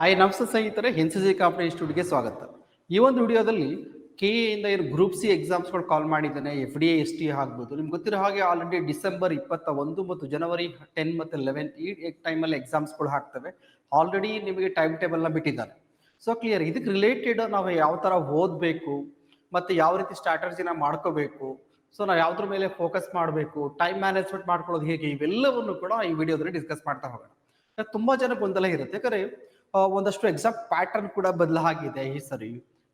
ನಮಸ್ತೆ ಸ್ನೇಹಿತರೆ, NCC competitive ಇನ್ಸ್ಟಿಟ್ಯೂಟ್ಗೆ ಸ್ವಾಗತ. ಈ ಒಂದು ವಿಡಿಯೋದಲ್ಲಿ ಕೆಎ ಇಂದ ಏನು ಗ್ರೂಪ್ ಸಿ ಎಕ್ಸಾಮ್ಸ್ಗಳು ಕಾಲ್ ಮಾಡಿದ್ದಾನೆ, FDA ST ಆಗ್ಬೋದು. ನಿಮ್ಗೆ ಗೊತ್ತಿರೋ ಹಾಗೆ ಆಲ್ರೆಡಿ ಡಿಸೆಂಬರ್ 21 ಮತ್ತು ಜನವರಿ 10 ಮತ್ತು 11 ಈ ಟೈಮಲ್ಲಿ ಎಕ್ಸಾಮ್ಸ್ಗಳು ಹಾಕ್ತವೆ. ಆಲ್ರೆಡಿ ನಿಮಗೆ ಟೈಮ್ ಟೇಬಲ್ನ ಬಿಟ್ಟಿದ್ದಾರೆ. ಸೊ ಕ್ಲಿಯರ್, ಇದಕ್ಕೆ ರಿಲೇಟೆಡ್ ನಾವು ಯಾವ ಥರ ಓದಬೇಕು ಮತ್ತು ಯಾವ ರೀತಿ ಸ್ಟ್ರಾಟಜಿನ ಮಾಡ್ಕೋಬೇಕು, ಸೊ ನಾವು ಯಾವುದ್ರ ಮೇಲೆ ಫೋಕಸ್ ಮಾಡಬೇಕು, ಟೈಮ್ ಮ್ಯಾನೇಜ್ಮೆಂಟ್ ಮಾಡ್ಕೊಳ್ಳೋದು ಹೇಗೆ, ಇವೆಲ್ಲವನ್ನು ಕೂಡ ಈ ವಿಡಿಯೋದಲ್ಲಿ ಡಿಸ್ಕಸ್ ಮಾಡ್ತಾ ಹೋಗೋಣ. ತುಂಬಾ ಜನ ಗೊಂದಲ ಇರುತ್ತೆ, ಯಾಕಂದ್ರೆ ಒಂದಷ್ಟು ಎಕ್ಸಾಮ್ ಪ್ಯಾಟರ್ನ್ ಕೂಡ ಬದಲಾಗಿದೆ ಈ ಸರಿ.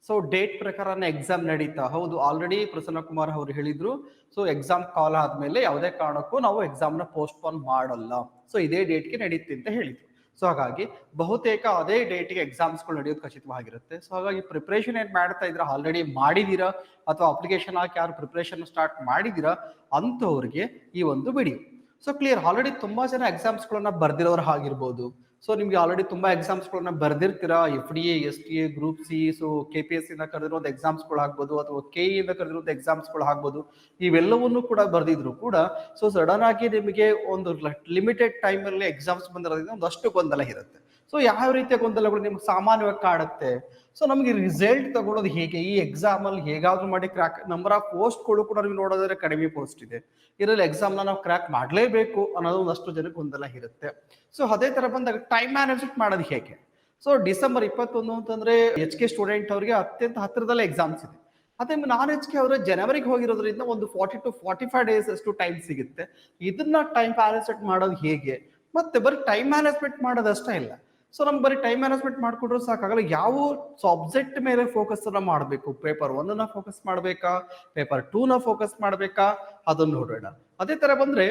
ಸೊ ಡೇಟ್ ಪ್ರಕಾರನೇ ಎಕ್ಸಾಮ್ ನಡೀತಾ, ಹೌದು ಆಲ್ರೆಡಿ ಪ್ರಸನ್ನ ಕುಮಾರ್ ಅವರು ಹೇಳಿದ್ರು. ಸೊ ಎಕ್ಸಾಮ್ ಕಾಲ್ ಆದ್ಮೇಲೆ ಯಾವುದೇ ಕಾರಣಕ್ಕೂ ನಾವು ಎಕ್ಸಾಮ್ನ ಪೋಸ್ಟ್ಪೋನ್ ಮಾಡಲ್ಲ, ಸೊ ಇದೇ ಡೇಟ್ಗೆ ನಡೀತಿ ಅಂತ ಹೇಳಿದ್ರು. ಸೊ ಹಾಗಾಗಿ ಬಹುತೇಕ ಅದೇ ಡೇಟ್ಗೆ ಎಕ್ಸಾಮ್ಸ್ಗಳು ನಡೆಯೋದು ಖಚಿತವಾಗಿರುತ್ತೆ. ಸೊ ಹಾಗಾಗಿ ಪ್ರಿಪ್ರೇಷನ್ ಏನ್ ಮಾಡ್ತಾ ಇದ್ರ, ಆಲ್ರೆಡಿ ಮಾಡಿದೀರಾ ಅಥವಾ ಅಪ್ಲಿಕೇಶನ್ ಹಾಕಿ ಯಾರು ಪ್ರಿಪ್ರೇಷನ್ ಸ್ಟಾರ್ಟ್ ಮಾಡಿದೀರಾ ಅಂಥವ್ರಿಗೆ ಈ ಒಂದು ವಿಡಿಯೋ. ಸೊ ಕ್ಲಿಯರ್, ಆಲ್ರೆಡಿ ತುಂಬಾ ಜನ ಎಕ್ಸಾಮ್ಸ್ಗಳನ್ನ ಬರ್ದಿರೋರು ಆಗಿರ್ಬೋದು. ಸೊ ನಿಮ್ಗೆ ಆಲ್ರೆಡಿ ತುಂಬಾ ಎಕ್ಸಾಮ್ಸ್ಗಳನ್ನ ಬರ್ದಿರ್ತೀರಾ, FDA STA group C, so KPSC ಇಂದ ಕರೆದಿರೋದು ಎಕ್ಸಾಮ್ಸ್ಗಳು ಆಗ್ಬೋದು ಅಥವಾ KE ಇಂದ ಕರೆದಿರೋದು ಎಕ್ಸಾಮ್ಸ್ಗಳು ಆಗ್ಬೋದು. ಇವೆಲ್ಲವನ್ನೂ ಕೂಡ ಬರ್ದಿದ್ರು ಕೂಡ ಸೊ ಸಡನ್ ಆಗಿ ನಿಮಗೆ ಒಂದು ಲಿಮಿಟೆಡ್ ಟೈಮ್ ಅಲ್ಲಿ ಎಕ್ಸಾಮ್ಸ್ ಬಂದಿರೋದ್ರಿಂದ ಒಂದಷ್ಟು ಗೊಂದಲ ಇರುತ್ತೆ. ಸೊ ಯಾವ ರೀತಿಯ ಗೊಂದಲಗಳು ನಿಮ್ಗೆ ಸಾಮಾನ್ಯವಾಗಿ ಕಾಡುತ್ತೆ? ಸೊ ನಮಗೆ ರಿಸಲ್ಟ್ ತಗೊಳ್ಳೋದು ಹೇಗೆ, ಈ ಎಕ್ಸಾಮ್ ಅಲ್ಲಿ ಹೇಗಾದ್ರೂ ಮಾಡಿ ಕ್ರ್ಯಾಕ್, ನಂಬರ್ ಆಫ್ ಪೋಸ್ಟ್ಗಳು ಕೂಡ ನೀವು ನೋಡೋದ್ರೆ ಕಡಿಮೆ ಪೋಸ್ಟ್ ಇದೆ, ಇದರಲ್ಲಿ ಎಕ್ಸಾಮ್ನ ನಾವು ಕ್ರ್ಯಾಕ್ ಮಾಡಲೇಬೇಕು ಅನ್ನೋದು ಒಂದಷ್ಟು ಜನಕ್ಕೆ ಗೊಂದಲ ಇರುತ್ತೆ. ಸೊ ಅದೇ ತರ ಬಂದಾಗ ಟೈಮ್ ಮ್ಯಾನೇಜ್ಮೆಂಟ್ ಮಾಡೋದು ಹೇಗೆ? ಸೊ ಡಿಸೆಂಬರ್ 21 ಅಂತಂದ್ರೆ HK ಸ್ಟೂಡೆಂಟ್ ಅವರಿಗೆ ಅತ್ಯಂತ ಹತ್ತಿರದಲ್ಲೇ ಎಕ್ಸಾಮ್ಸ್ ಇದೆ. ಅದೇ ನಾನ್ HK ಅವರು ಜನವರಿಗೆ ಹೋಗಿರೋದ್ರಿಂದ ಒಂದು 40 to 45 ಡೇಸ್ ಅಷ್ಟು ಟೈಮ್ ಸಿಗುತ್ತೆ. ಇದನ್ನ ಟೈಮ್ ಮ್ಯಾನೇಜ್ಮೆಂಟ್ ಮಾಡೋದು ಹೇಗೆ? ಮತ್ತೆ ಬರೀ ಟೈಮ್ ಮ್ಯಾನೇಜ್ಮೆಂಟ್ ಮಾಡೋದಷ್ಟೇ ಇಲ್ಲ, ಸೊ ನಮ್ಗೆ ಬರೀ ಟೈಮ್ ಮ್ಯಾನೇಜ್ಮೆಂಟ್ ಮಾಡ್ಕೊಂಡ್ರು ಸಾಕಾಗಲ್ಲ, ಯಾವ ಸಬ್ಜೆಕ್ಟ್ ಮೇಲೆ ಫೋಕಸ್ ಅನ್ನ ಮಾಡಬೇಕು, ಪೇಪರ್ 1 ಫೋಕಸ್ ಮಾಡಬೇಕಾ, ಪೇಪರ್ 2 ಫೋಕಸ್ ಮಾಡಬೇಕಾ, ಅದನ್ನು ನೋಡೋಣ. ಅದೇ ತರ ಬಂದ್ರೆ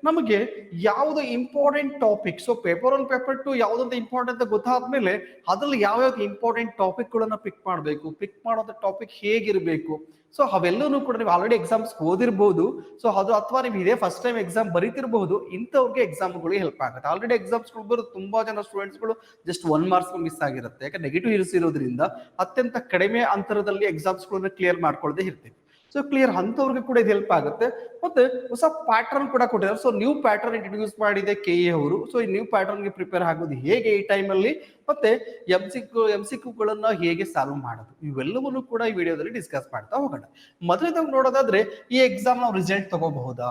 ನಮಗೆ ಯಾವ್ದು important topic, so paper 1 paper 2 ಯಾವ್ದಂತ ಇಂಪಾರ್ಟೆಂಟ್ ಅಂತ ಗೊತ್ತಾದ್ಮೇಲೆ ಅದ್ರಲ್ಲಿ ಯಾವ್ಯಾವ ಇಂಪಾರ್ಟೆಂಟ್ ಟಾಪಿಕ್ ಗಳನ್ನ ಪಿಕ್ ಮಾಡಬೇಕು, ಪಿಕ್ ಮಾಡೋದ ಟಾಪಿಕ್ ಹೇಗಿರ್ಬೇಕು, ಸೊ ಅವೆಲ್ಲನೂ ಕೂಡ ನೀವು ಆಲ್ರೆಡಿ ಎಕ್ಸಾಮ್ಸ್ ಓದಿರ್ಬೋದು. ಸೊ ಅದು ಅಥವಾ ನೀವು ಇದೇ ಫಸ್ಟ್ ಟೈಮ್ ಎಕ್ಸಾಮ್ ಬರೀತಿರ್ಬಹುದು, ಇಂಥವ್ರಿಗೆ ಎಕ್ಸಾಮ್ಗಳು ಹೆಲ್ಪ್ ಆಗುತ್ತೆ. ಆಲ್ರೆಡಿ ಎಕ್ಸಾಮ್ಸ್ಗಳು ಬರೋದು ತುಂಬಾ ಜನ ಸ್ಟೂಡೆಂಟ್ಸ್ಗಳು ಜಸ್ಟ್ 1 ಮಾರ್ಕ್ಸ್ ಮಿಸ್ ಆಗಿರುತ್ತೆ, ಯಾಕಂದ್ರೆ ನೆಗೆಟಿವ್ ಇರೋದ್ರಿಂದ ಅತ್ಯಂತ ಕಡಿಮೆ ಅಂತರದಲ್ಲಿ ಎಕ್ಸಾಮ್ಸ್ಗಳನ್ನ ಕ್ಲಿಯರ್ ಮಾಡ್ಕೊಳ್ಳದೆ ಇರ್ತೀವಿ. ಸೊ ಕ್ಲಿಯರ್, ಅಂತವ್ರಿಗೆ ಕೂಡ ಇದು ಹೆಲ್ಪ್ ಆಗುತ್ತೆ. ಮತ್ತೆ ಹೊಸ ಪ್ಯಾಟರ್ನ್ ಕೂಡ ಕೊಟ್ಟಿದ್ದಾರೆ. ಸೊ ನ್ಯೂ ಪ್ಯಾಟರ್ನ್ ಇಂಟ್ರೊಡ್ಯೂಸ್ ಮಾಡಿದೆ KE ಅವರು. ಸೊ ಈ ನ್ಯೂ ಪ್ಯಾಟರ್ನ್ಗೆ ಪ್ರಿಪೇರ್ ಆಗೋದು ಹೇಗೆ ಈ ಟೈಮಲ್ಲಿ, ಮತ್ತೆ MCQ ಗಳನ್ನ ಹೇಗೆ ಸಾಲ್ವ್ ಮಾಡೋದು, ಇವೆಲ್ಲವನ್ನು ಕೂಡ ಈ ವಿಡಿಯೋದಲ್ಲಿ ಡಿಸ್ಕಸ್ ಮಾಡ್ತಾ ಹೋಗೋಣ. ಮೊದಲನೇದಾಗಿ ನೋಡೋದಾದ್ರೆ, ಈ ಎಕ್ಸಾಮ್ ನಾವು ರಿಸಲ್ಟ್ ತಗೋಬಹುದಾ?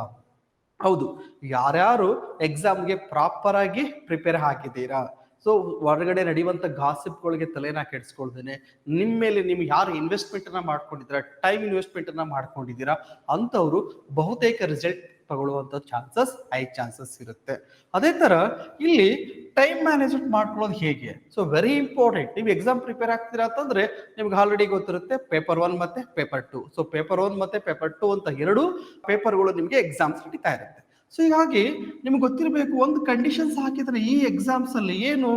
ಹೌದು, ಯಾರ್ಯಾರು ಎಕ್ಸಾಮ್ಗೆ ಪ್ರಾಪರ್ ಆಗಿ ಪ್ರಿಪೇರ್ ಆಗಿದ್ದೀರಾ, ಸೊ ಹೊರಗಡೆ ನಡೆಯುವಂತ ಗಾಸಿಪ್ಗಳಿಗೆ ತಲೆನ ಕೆಡಿಸ್ಕೊಳ್ದೇನೆ ನಿಮ್ಮ ಮೇಲೆ ನಿಮ್ಗೆ ಯಾರು ಇನ್ವೆಸ್ಟ್ಮೆಂಟ್ ಅನ್ನ ಮಾಡ್ಕೊಂಡಿದ್ದೀರಾ, ಟೈಮ್ ಇನ್ವೆಸ್ಟ್ಮೆಂಟ್ ಅನ್ನ ಮಾಡ್ಕೊಂಡಿದ್ದೀರಾ ಅಂತವ್ರು ಬಹುತೇಕ ರಿಸಲ್ಟ್ ತಗೊಳ್ಳುವಂತ ಹೈ ಚಾನ್ಸಸ್ ಇರುತ್ತೆ. ಅದೇ ತರ ಇಲ್ಲಿ ಟೈಮ್ ಮ್ಯಾನೇಜ್ಮೆಂಟ್ ಮಾಡ್ಕೊಳ್ಳೋದು ಹೇಗೆ? So very important. ನೀವು ಎಕ್ಸಾಮ್ ಪ್ರಿಪೇರ್ ಆಗ್ತೀರಾ ಅಂತಂದ್ರೆ ನಿಮ್ಗೆ ಆಲ್ರೆಡಿ ಗೊತ್ತಿರುತ್ತೆ ಪೇಪರ್ 1 ಮತ್ತೆ ಪೇಪರ್ 2. ಸೊ ಪೇಪರ್ 1 ಮತ್ತೆ ಪೇಪರ್ 2 ಅಂತ 2 ಪೇಪರ್ಗಳು ನಿಮ್ಗೆ ಎಕ್ಸಾಮ್ಸ್ ನಡೀತಾ ಇರುತ್ತೆ. ಸೊ ಹೀಗಾಗಿ ನಿಮ್ಗೆ ಗೊತ್ತಿರಬೇಕು, ಒಂದು ಕಂಡೀಷನ್ಸ್ ಹಾಕಿದ್ರೆ ಈ ಎಕ್ಸಾಮ್ಸ್ ಅಲ್ಲಿ ಏನು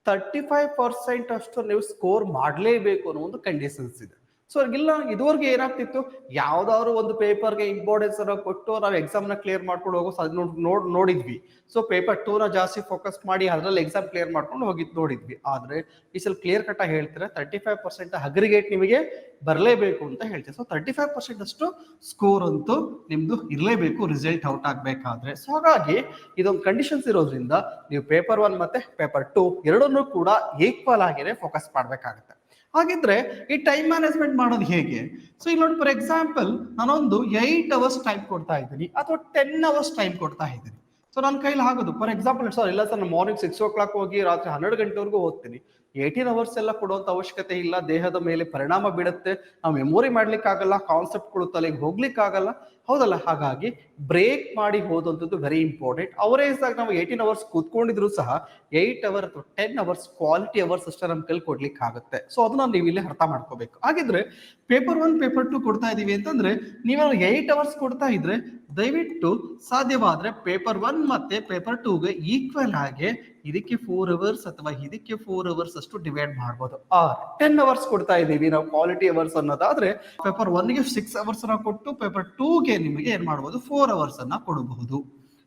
35% ಅಷ್ಟು ನೀವು ಸ್ಕೋರ್ ಮಾಡಲೇಬೇಕು ಅನ್ನೋ ಒಂದು ಕಂಡೀಷನ್ಸ್ ಇದೆ. ಸೊ ಇಲ್ಲ, ಇದುವರೆಗೆ ಏನಾಗ್ತಿತ್ತು, ಯಾವ್ದಾದ್ರು ಒಂದು ಪೇಪರ್ಗೆ ಇಂಪಾರ್ಟೆನ್ಸ್ ಅನ್ನ ಕೊಟ್ಟು ನಾವು ಎಕ್ಸಾಮ್ ನ ಕ್ಲಿಯರ್ ಮಾಡ್ಕೊಂಡು ಹೋಗೋ ನೋಡಿದ್ವಿ. ಸೊ ಪೇಪರ್ 2 ಜಾಸ್ತಿ ಫೋಕಸ್ ಮಾಡಿ ಅದರಲ್ಲಿ ಎಕ್ಸಾಮ್ ಕ್ಲಿಯರ್ ಮಾಡ್ಕೊಂಡು ನೋಡಿದ್ವಿ. ಆದ್ರೆ ಈ ಸಲ ಕ್ಲಿಯರ್ ಕಟ್ ಆಗಿ ಹೇಳ್ತಾರೆ 35% ಅಗ್ರಿಗೇಟ್ ನಿಮಗೆ ಬರಲೇಬೇಕು ಅಂತ ಹೇಳ್ತೀವಿ. ಸೊ 35% ಅಷ್ಟು ಸ್ಕೋರ್ ಅಂತೂ ನಿಮ್ದು ಇರಲೇಬೇಕು ರಿಸಲ್ಟ್ ಔಟ್ ಆಗ್ಬೇಕಾದ್ರೆ. ಸೊ ಹಾಗಾಗಿ ಇದೊಂದು ಕಂಡೀಷನ್ಸ್ ಇರೋದ್ರಿಂದ ನೀವು ಪೇಪರ್ 1 ಮತ್ತೆ ಪೇಪರ್ 2 ಎರಡನ್ನೂ ಕೂಡ ಈಕ್ವಲ್ ಆಗಿನೇ ಫೋಕಸ್ ಮಾಡ್ಬೇಕಾಗುತ್ತೆ. ಹಾಗಿದ್ರೆ ಈ ಟೈಮ್ ಮ್ಯಾನೇಜ್ಮೆಂಟ್ ಮಾಡೋದು ಹೇಗೆ? ಸೊ ಇಲ್ಲಿ ನೋಡಿ, ಫಾರ್ ಎಕ್ಸಾಂಪಲ್ ನಾನೊಂದು 8 ಅವರ್ಸ್ ಟೈಮ್ ಕೊಡ್ತಾ ಇದ್ದೀನಿ ಅಥವಾ 10 ಅವರ್ಸ್ ಟೈಮ್ ಕೊಡ್ತಾ ಇದ್ದೀನಿ. ಸೊ ನನ್ನ ಕೈಲಿ ಆಗೋದು, ಫಾರ್ ಎಕ್ಸಾಂಪಲ್ ಸರ್ ಇಲ್ಲ ಸರ್, ನಾನು ಮಾರ್ನಿಂಗ್ 6 o'clock ಹೋಗಿ ರಾತ್ರಿ 12 ಗಂಟೆವರೆಗೂ ಓದ್ತೀನಿ. 18 ಅವರ್ಸ್ ಎಲ್ಲ ಕೊಡುವಂತ ಅವಶ್ಯಕತೆ ಇಲ್ಲ, ದೇಹದ ಮೇಲೆ ಪರಿಣಾಮ ಬೀಳುತ್ತೆ, ನಾವು ಮೆಮೊರಿ ಮಾಡ್ಲಿಕ್ಕೆ ಆಗಲ್ಲ, ಕಾನ್ಸೆಪ್ಟ್ಗಳು ತಲೆಗೆ ಹೋಗ್ಲಿಕ್ಕೆ ಆಗಲ್ಲ, ಹೌದಲ್ಲ? ಹಾಗಾಗಿ ಬ್ರೇಕ್ ಮಾಡಿ ಓದುವಂಥದ್ದು ವೆರಿ ಇಂಪಾರ್ಟೆಂಟ್. ಅವರೇಜ್ ಆಗಿ ನಾವು 18 ಅವರ್ಸ್ ಕೂತ್ಕೊಂಡಿದ್ರು ಸಹ 8 ಅವರ್ ಅಥವಾ 10 ಅವರ್ಸ್ ಕ್ವಾಲಿಟಿ ಅವರ್ಸ್ ಅಷ್ಟೇ ನಮ್ಮ ಕೈಲಿ ಕೊಡ್ಲಿಕ್ಕೆ ಆಗುತ್ತೆ. ಸೊ ಅದನ್ನ ನೀವು ಇಲ್ಲಿ ಅರ್ಥ ಮಾಡ್ಕೋಬೇಕು. ಹಾಗಿದ್ರೆ ಪೇಪರ್ 1 ಪೇಪರ್ 2 ಕೊಡ್ತಾ ಇದೀವಿ ಅಂತಂದ್ರೆ ನೀವು 8 ಅವರ್ಸ್ ಕೊಡ್ತಾ ಇದ್ರೆ ದಯವಿಟ್ಟು ಸಾಧ್ಯವಾದ್ರೆ ಪೇಪರ್ 1 ಮತ್ತೆ ಪೇಪರ್ 2ಗೆ ಈಕ್ವಲ್ ಆಗಿ ಇದಕ್ಕೆ 4 ಅವರ್ಸ್ ಅಥವಾ ಇದಕ್ಕೆ 4 ಅವರ್ಸ್ ಅಷ್ಟು ಡಿವೈಡ್ ಮಾಡ್ಬೋದು. 10 ಅವರ್ಸ್ ಕೊಡ್ತಾ ಇದ್ದೀವಿ ನಾವು ಕ್ವಾಲಿಟಿ ಅವರ್ಸ್ ಅನ್ನೋದಾದ್ರೆ ಪೇಪರ್ 1ಗೆ 6 ಅವರ್ಸ್ ಅನ್ನ ಕೊಟ್ಟು ಪೇಪರ್ 2ಗೆ ನಿಮಗೆ ಏನ್ ಮಾಡಬಹುದು, 4 ಅವರ್ಸ್ ಅನ್ನ ಕೊಡಬಹುದು.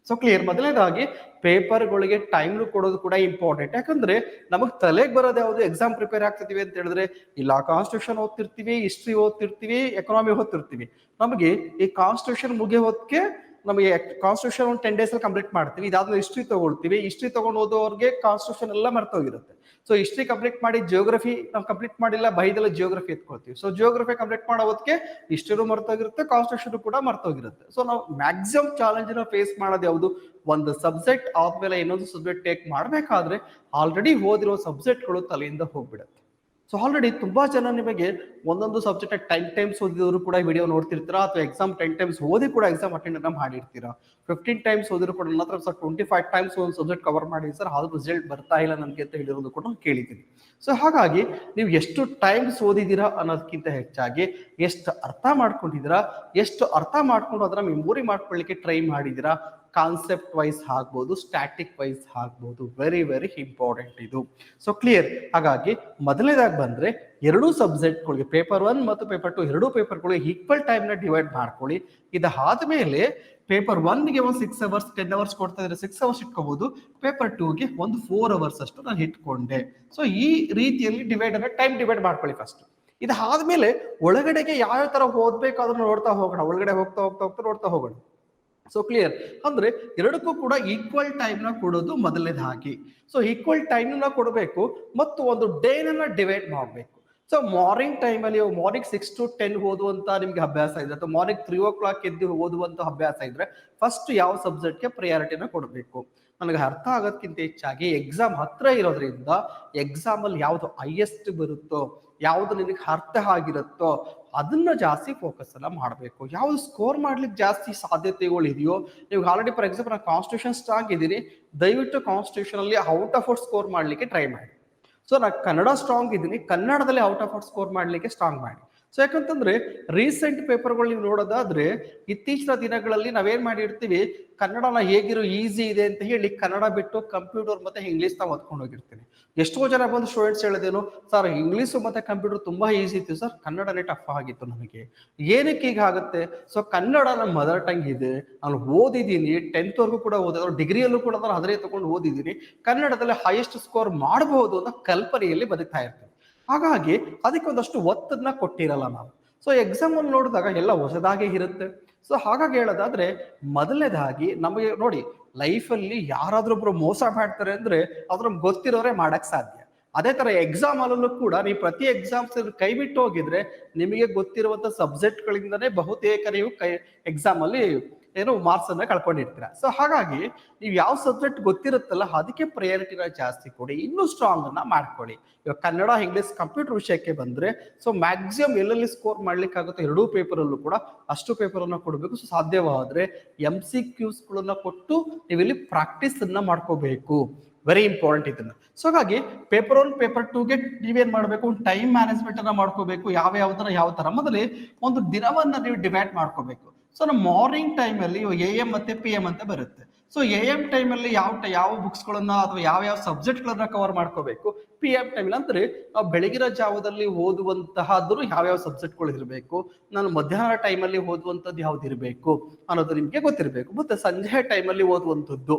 ಸೊ ಕ್ಲಿಯರ್, ಮೊದಲನೇದಾಗಿ ಪೇಪರ್ಗಳಿಗೆ ಟೈಮ್ ಕೊಡೋದು ಕೂಡ ಇಂಪಾರ್ಟೆಂಟ್. ಯಾಕಂದ್ರೆ ನಮಗ್ ತಲೆಗೆ ಬರೋದು ಯಾವ್ದು, ಎಕ್ಸಾಮ್ ಪ್ರಿಪೇರ್ ಆಗ್ತಿದೀವಿ ಅಂತ ಹೇಳಿದ್ರೆ ಇಲ್ಲ ಕಾನ್ಸ್ಟಿಟ್ಯೂಷನ್ ಓದ್ತಿರ್ತೀವಿ, ಹಿಸ್ಟ್ರಿ ಓದ್ತಿರ್ತೀವಿ, ಎಕನಾಮಿ ಓದ್ತಿರ್ತೀವಿ. ನಮಗೆ ಈ ಕಾನ್ಸ್ಟಿಟ್ಯೂಷನ್ ಮುಗಿಯೋ ಹೊತ್ತಿಗೆ ನಮಗೆ ಕಾನ್ಸ್ಟಿಟ್ಯೂಷನ್ ಒಂದು 10 days ಅಲ್ಲಿ ಕಂಪ್ಲೀಟ್ ಮಾಡ್ತೀವಿ. ಇದಾದ್ಮೇಲೆ ಹಿಸ್ಟ್ರಿ ತಗೊಳ್ತೀವಿ. ಹಿಸ್ಟ್ರಿ ತಗೊಂಡು ಓದೋರಿಗೆ ಕಾನ್ಸ್ಟಿಟ್ಯೂಷನ್ ಎಲ್ಲ ಮರ್ತೋಗಿರುತ್ತೆ. ಸೊ ಹಿಸ್ಟ್ರಿ ಕಂಪ್ಲೀಟ್ ಮಾಡಿ ಜಿಯೋಗ್ರಫಿ ನಾವು ಕಂಪ್ಲೀಟ್ ಮಾಡಿಲ್ಲ, ಬೈದಲ್ಲಿ ಜಿಯೋಗ್ರಫಿ ಎತ್ಕೊಳ್ತೀವಿ. ಸೊ ಜಿಯೋಗ್ರಫಿ ಕಂಪ್ಲೀಟ್ ಮಾಡೋ ಹೊತ್ತಿಗೆ ಹಿಸ್ಟ್ರಿನೂ ಮರ್ತೋಗಿರುತ್ತೆ, ಕಾನ್ಸ್ಟಿಟ್ಯೂಷನ್ ಕೂಡ ಮರ್ತೋಗಿರುತ್ತೆ. ಸೊ ನಾವು ಮ್ಯಾಕ್ಸಿಮಮ್ ಚಾಲೆಂಜ್ ಫೇಸ್ ಮಾಡೋದು ಯಾವುದು, ಒಂದು ಸಬ್ಜೆಕ್ಟ್ ಆದ್ಮೇಲೆ ಇನ್ನೊಂದು ಸಬ್ಜೆಕ್ಟ್ ಟೇಕ್ ಮಾಡಬೇಕಾದ್ರೆ ಆಲ್ರೆಡಿ ಓದಿರೋ ಸಬ್ಜೆಕ್ಟ್ಗಳು ತಲೆಯಿಂದ ಹೋಗ್ಬಿಡುತ್ತೆ. ಸೊ ಆಲ್ರೆಡಿ ತುಂಬಾ ಜನ ನಿಮಗೆ ಒಂದೊಂದು ಸಬ್ಜೆಕ್ಟ್ ಟೈಮ್ಸ್ ಓದಿದವರು ಕೂಡ ವಿಡಿಯೋ ನೋಡ್ತಿರ್ತೀರಾ, ಅಥವಾ ಎಕ್ಸಾಮ್ 10 times ಓದಿ ಕೂಡ ಎಕ್ಸಾಮ್ ಅಟೆಂಡ್ ಮಾಡಿರ್ತೀರಾ. 15 times ಓದಿದ್ರು ಕೂಡ ನನ್ನ ಹತ್ರ ಸರ್ 25 times ಒಂದು ಸಬ್ಜೆಕ್ಟ್ ಕವರ್ ಮಾಡಿ ಸರ್, ಆದ್ರೂ ರಿಸಲ್ಟ್ ಬರ್ತಾ ಇಲ್ಲ ನನಗೆ ಅಂತ ಹೇಳಿರೋದು ಕೂಡ ನಾನು ಕೇಳಿದ್ದೀನಿ. ಸೊ ಹಾಗಾಗಿ ನೀವು ಎಷ್ಟು ಟೈಮ್ಸ್ ಓದಿದ್ದೀರಾ ಅನ್ನೋದಕ್ಕಿಂತ ಹೆಚ್ಚಾಗಿ ಎಷ್ಟು ಅರ್ಥ ಮಾಡ್ಕೊಂಡಿದ್ದೀರಾ, ಎಷ್ಟು ಅರ್ಥ ಮಾಡ್ಕೊಂಡು ಅದನ್ನ ಮೆಮೊರಿ ಮಾಡ್ಕೊಳ್ಳಿಕ್ಕೆ ಟ್ರೈ ಮಾಡಿದ್ದೀರಾ, ಕಾನ್ಸೆಪ್ಟ್ ವೈಸ್ ಆಗ್ಬೋದು, ಸ್ಟ್ಯಾಟಿಕ್ ವೈಸ್ ಆಗ್ಬೋದು. ವೆರಿ ವೆರಿ ಇಂಪಾರ್ಟೆಂಟ್ ಇದು. So clear. ಹಾಗಾಗಿ ಮೊದಲನೇದಾಗಿ ಬಂದ್ರೆ ಎರಡೂ ಸಬ್ಜೆಕ್ಟ್ಗಳಿಗೆ ಪೇಪರ್ 1 ಮತ್ತು ಪೇಪರ್ 2 ಎರಡೂ ಪೇಪರ್ಗಳಿಗೆ ಈಕ್ವಲ್ ಟೈಮ್ ನ ಡಿವೈಡ್ ಮಾಡ್ಕೊಳ್ಳಿ. ಇದಾದ್ಮೇಲೆ ಪೇಪರ್ 1ಗೆ ಒಂದು 6 hours 10 hours ಕೊಡ್ತಾ ಇದ್ರೆ 6 hours ಇಟ್ಕೋಬಹುದು. ಪೇಪರ್ 2ಗೆ ಒಂದು 4 hours ಅಷ್ಟು ನಾನು ಇಟ್ಕೊಂಡೆ. ಸೊ ಈ ರೀತಿಯಲ್ಲಿ ಟೈಮ್ ಡಿವೈಡ್ ಮಾಡ್ಕೊಳ್ಳಿ ಫಸ್ಟ್. ಇದಾದ್ಮೇಲೆ ಒಳಗಡೆಗೆ ಯಾವ ತರ ಓದ್ಬೇಕಾದ್ರೂ ನೋಡ್ತಾ ಹೋಗೋಣ, ಒಳಗಡೆ ಹೋಗ್ತಾ ಹೋಗ್ತಾ ಹೋಗ್ತಾ ನೋಡ್ತಾ ಹೋಗೋಣ. So clear. ಅಂದ್ರೆ ಎರಡಕ್ಕೂ ಕೂಡ ಈಕ್ವಲ್ ಟೈಮ್ ನ ಕೊಡೋದು ಮೊದಲನೇದಾಗಿ. ಸೊ ಈಕ್ವಲ್ ಟೈಮ್ ನ ಕೊಡಬೇಕು ಮತ್ತು ಒಂದು ಡೇನ ಡಿವೈಡ್ ಮಾಡಬೇಕು. ಸೊ ಮಾರ್ನಿಂಗ್ ಟೈಮ್ ಅಲ್ಲಿ ಮಾರ್ನಿಂಗ್ 6 to 10 ಓದುವಂತ ನಿಮ್ಗೆ ಅಭ್ಯಾಸ ಇದೆ, ಅಥವಾ ಮಾರ್ನಿಂಗ್ 3 o'clock ಎದ್ದು ಓದುವಂತ ಅಭ್ಯಾಸ ಇದ್ರೆ ಫಸ್ಟ್ ಯಾವ ಸಬ್ಜೆಕ್ಟ್ಗೆ ಪ್ರಯಾರಿಟಿನ ಕೊಡಬೇಕು. ನನಗೆ ಅರ್ಥ ಆಗೋದಕ್ಕಿಂತ ಹೆಚ್ಚಾಗಿ ಎಕ್ಸಾಮ್ ಹತ್ರ ಇರೋದ್ರಿಂದ ಎಕ್ಸಾಮ್ ಅಲ್ಲಿ ಯಾವ್ದು ಹೈಯೆಸ್ಟ್ ಬರುತ್ತೋ, ಯಾವ್ದು ನಿನಗೆ ಅರ್ಥ ಆಗಿರುತ್ತೋ ಅದನ್ನ ಜಾಸ್ತಿ ಫೋಕಸ್ ಎಲ್ಲ ಮಾಡಬೇಕು. ಯಾವ್ದು ಸ್ಕೋರ್ ಮಾಡ್ಲಿಕ್ಕೆ ಜಾಸ್ತಿ ಸಾಧ್ಯತೆಗಳು ಇದೆಯೋ, ನೀವು ಆಲ್ರೆಡಿ ಫಾರ್ ಎಕ್ಸಾಂಪಲ್ ನಾನು ಕಾನ್ಸ್ಟಿಟ್ಯೂಷನ್ ಸ್ಟ್ರಾಂಗ್ ಇದ್ದೀನಿ, ದಯವಿಟ್ಟು ಕಾನ್ಸ್ಟಿಟ್ಯೂಷನ್ ಅಲ್ಲಿ ಔಟ್ ಆಫ್ ಔಟ್ ಸ್ಕೋರ್ ಮಾಡ್ಲಿಕ್ಕೆ ಟ್ರೈ ಮಾಡಿ. ಸೊ ನಾನು ಕನ್ನಡ ಸ್ಟ್ರಾಂಗ್ ಇದ್ದೀನಿ, ಕನ್ನಡದಲ್ಲಿ ಔಟ್ ಆಫ್ ಔಟ್ ಸ್ಕೋರ್ ಮಾಡ್ಲಿಕ್ಕೆ ಸ್ಟ್ರಾಂಗ್ ಮಾಡಿ. ಸೊ ಯಾಕಂತಂದ್ರೆ ರೀಸೆಂಟ್ ಪೇಪರ್ಗಳು ನೀವು ನೋಡೋದಾದ್ರೆ ಇತ್ತೀಚಿನ ದಿನಗಳಲ್ಲಿ ನಾವೇನ್ ಮಾಡಿರ್ತೀವಿ, ಕನ್ನಡನ ಹೇಗಿರೋ ಈಸಿ ಇದೆ ಅಂತ ಹೇಳಿ ಕನ್ನಡ ಬಿಟ್ಟು ಕಂಪ್ಯೂಟರ್ ಮತ್ತೆ ಇಂಗ್ಲಿಷ್ ನಾವು ಓದ್ಕೊಂಡು ಹೋಗಿರ್ತೀನಿ. ಎಷ್ಟೋ ಜನ ಬಂದು ಸ್ಟೂಡೆಂಟ್ಸ್ ಹೇಳೋದೇನು, ಸರ್ ಇಂಗ್ಲಿಷ್ ಮತ್ತೆ ಕಂಪ್ಯೂಟರ್ ತುಂಬಾ ಈಸಿ ಇತ್ತು ಸರ್, ಕನ್ನಡನೇ ಟಫ್ ಆಗಿತ್ತು ನನಗೆ. ಏನಕ್ಕೆ ಈಗ ಆಗುತ್ತೆ? ಸೊ ಕನ್ನಡ ನನ್ನ ಮದರ್ ಟಂಗ್ ಇದೆ, ನಾನು ಓದಿದ್ದೀನಿ, 10th ವರೆಗೂ ಕೂಡ ಓದಿದ್ರು, ಡಿಗ್ರಿಯಲ್ಲೂ ಕೂಡ ನಾನು ಅದನ್ನೇ ತಗೊಂಡು ಓದಿದ್ದೀನಿ, ಕನ್ನಡದಲ್ಲಿ ಹೈಯೆಸ್ಟ್ ಸ್ಕೋರ್ ಮಾಡಬಹುದು ಅನ್ನೋ ಕಲ್ಪನೆಯಲ್ಲಿ ಬದುಕ್ತಾ ಇರ್ತೀನಿ. ಹಾಗಾಗಿ ಅದಕ್ಕೆ ಒಂದಷ್ಟು ಒತ್ತನ್ನ ಕೊಟ್ಟಿರಲ್ಲ ನಾವು. ಸೊ ಎಕ್ಸಾಮ್ ಅಲ್ಲಿ ನೋಡಿದಾಗ ಎಲ್ಲ ಹೊಸದಾಗಿ ಇರುತ್ತೆ. ಸೊ ಹಾಗಾಗಿ ಹೇಳೋದಾದ್ರೆ ಮೊದಲನೇದಾಗಿ ನಮಗೆ ನೋಡಿ, ಲೈಫಲ್ಲಿ ಯಾರಾದ್ರೂ ಒಬ್ರು ಮೋಸ ಮಾಡ್ತಾರೆ ಅಂದ್ರೆ ಅದ್ರ ಗೊತ್ತಿರೋರೆ ಮಾಡಕ್ ಸಾಧ್ಯ. ಅದೇ ತರ ಎಕ್ಸಾಮ್ ಅಲ್ಲೂ ಕೂಡ ನೀವು ಪ್ರತಿ ಎಕ್ಸಾಮ್ಸ್ ಕೈ ಬಿಟ್ಟು ಹೋಗಿದ್ರೆ ನಿಮಗೆ ಗೊತ್ತಿರುವಂತ ಸಬ್ಜೆಕ್ಟ್ ಗಳಿಂದನೇ ಬಹುತೇಕ ನೀವು ಎಕ್ಸಾಮ್ ಅಲ್ಲಿ ಏನು ಮಾರ್ಕ್ಸ್ ಅನ್ನ ಕಳ್ಕೊಂಡಿರ್ತೀರ. ಸೊ ಹಾಗಾಗಿ ನೀವು ಯಾವ ಸಬ್ಜೆಕ್ಟ್ ಗೊತ್ತಿರುತ್ತಲ್ಲ ಅದಕ್ಕೆ ಪ್ರಯಾರಿಟಿನ ಜಾಸ್ತಿ ಕೊಡಿ, ಇನ್ನೂ ಸ್ಟ್ರಾಂಗ್ ಅನ್ನ ಮಾಡ್ಕೊಳ್ಳಿ. ಇವಾಗ ಕನ್ನಡ ಇಂಗ್ಲಿಷ್ ಕಂಪ್ಯೂಟರ್ ವಿಷಯಕ್ಕೆ ಬಂದ್ರೆ ಸೊ ಮ್ಯಾಕ್ಸಿಮಮ್ ಎಲ್ಲೆಲ್ಲಿ ಸ್ಕೋರ್ ಮಾಡ್ಲಿಕ್ಕೆ ಆಗುತ್ತೆ ಎರಡೂ ಪೇಪರ್ ಅಲ್ಲೂ ಕೂಡ ಅಷ್ಟು ಪೇಪರ್ ಅನ್ನ ಕೊಡಬೇಕು. ಸೊ ಸಾಧ್ಯವಾದ್ರೆ MCQs ಗಳನ್ನ ಕೊಟ್ಟು ನೀವಿಲ್ಲಿ ಪ್ರಾಕ್ಟೀಸ್ ಅನ್ನ ಮಾಡ್ಕೋಬೇಕು. ವೆರಿ ಇಂಪಾರ್ಟೆಂಟ್ ಇದನ್ನ. ಸೊ ಹಾಗಾಗಿ ಪೇಪರ್ 1 ಪೇಪರ್ 2ಗೆ ನೀವೇನ್ ಮಾಡ್ಬೇಕು, ಟೈಮ್ ಮ್ಯಾನೇಜ್ಮೆಂಟ್ ಅನ್ನ ಮಾಡ್ಕೋಬೇಕು. ಯಾವ ತರ ಮೊದಲೇ ಒಂದು ದಿನವನ್ನ ನೀವು ಡಿವೈಡ್ ಮಾಡ್ಕೋಬೇಕು. ಸೊ ನಮ್ಮ ಮಾರ್ನಿಂಗ್ ಟೈಮ್ ಅಲ್ಲಿ AM ಮತ್ತೆ PM ಅಂತ ಬರುತ್ತೆ. ಸೊ AM ಟೈಮ್ ಅಲ್ಲಿ ಯಾವ ಬುಕ್ಸ್ ಗಳನ್ನ ಅಥವಾ ಯಾವ ಸಬ್ಜೆಕ್ಟ್ ಗಳನ್ನ ಕವರ್ ಮಾಡ್ಕೋಬೇಕು. PM ಟೈಮ್ ಅಂದ್ರೆ ನಾವು ಬೆಳಗಿನ ಜಾವದಲ್ಲಿ ಓದುವಂತಹದ್ದು ಯಾವ್ಯಾವ ಸಬ್ಜೆಕ್ಟ್ ಗಳು ಇರಬೇಕು, ನಾನು ಮಧ್ಯಾಹ್ನ ಟೈಮ್ ಅಲ್ಲಿ ಓದುವಂತದ್ದು ಯಾವ್ದು ಇರಬೇಕು ಅನ್ನೋದು ನಿಮ್ಗೆ ಗೊತ್ತಿರಬೇಕು. ಮತ್ತೆ ಸಂಜೆ ಟೈಮ್ ಅಲ್ಲಿ ಓದುವಂತದ್ದು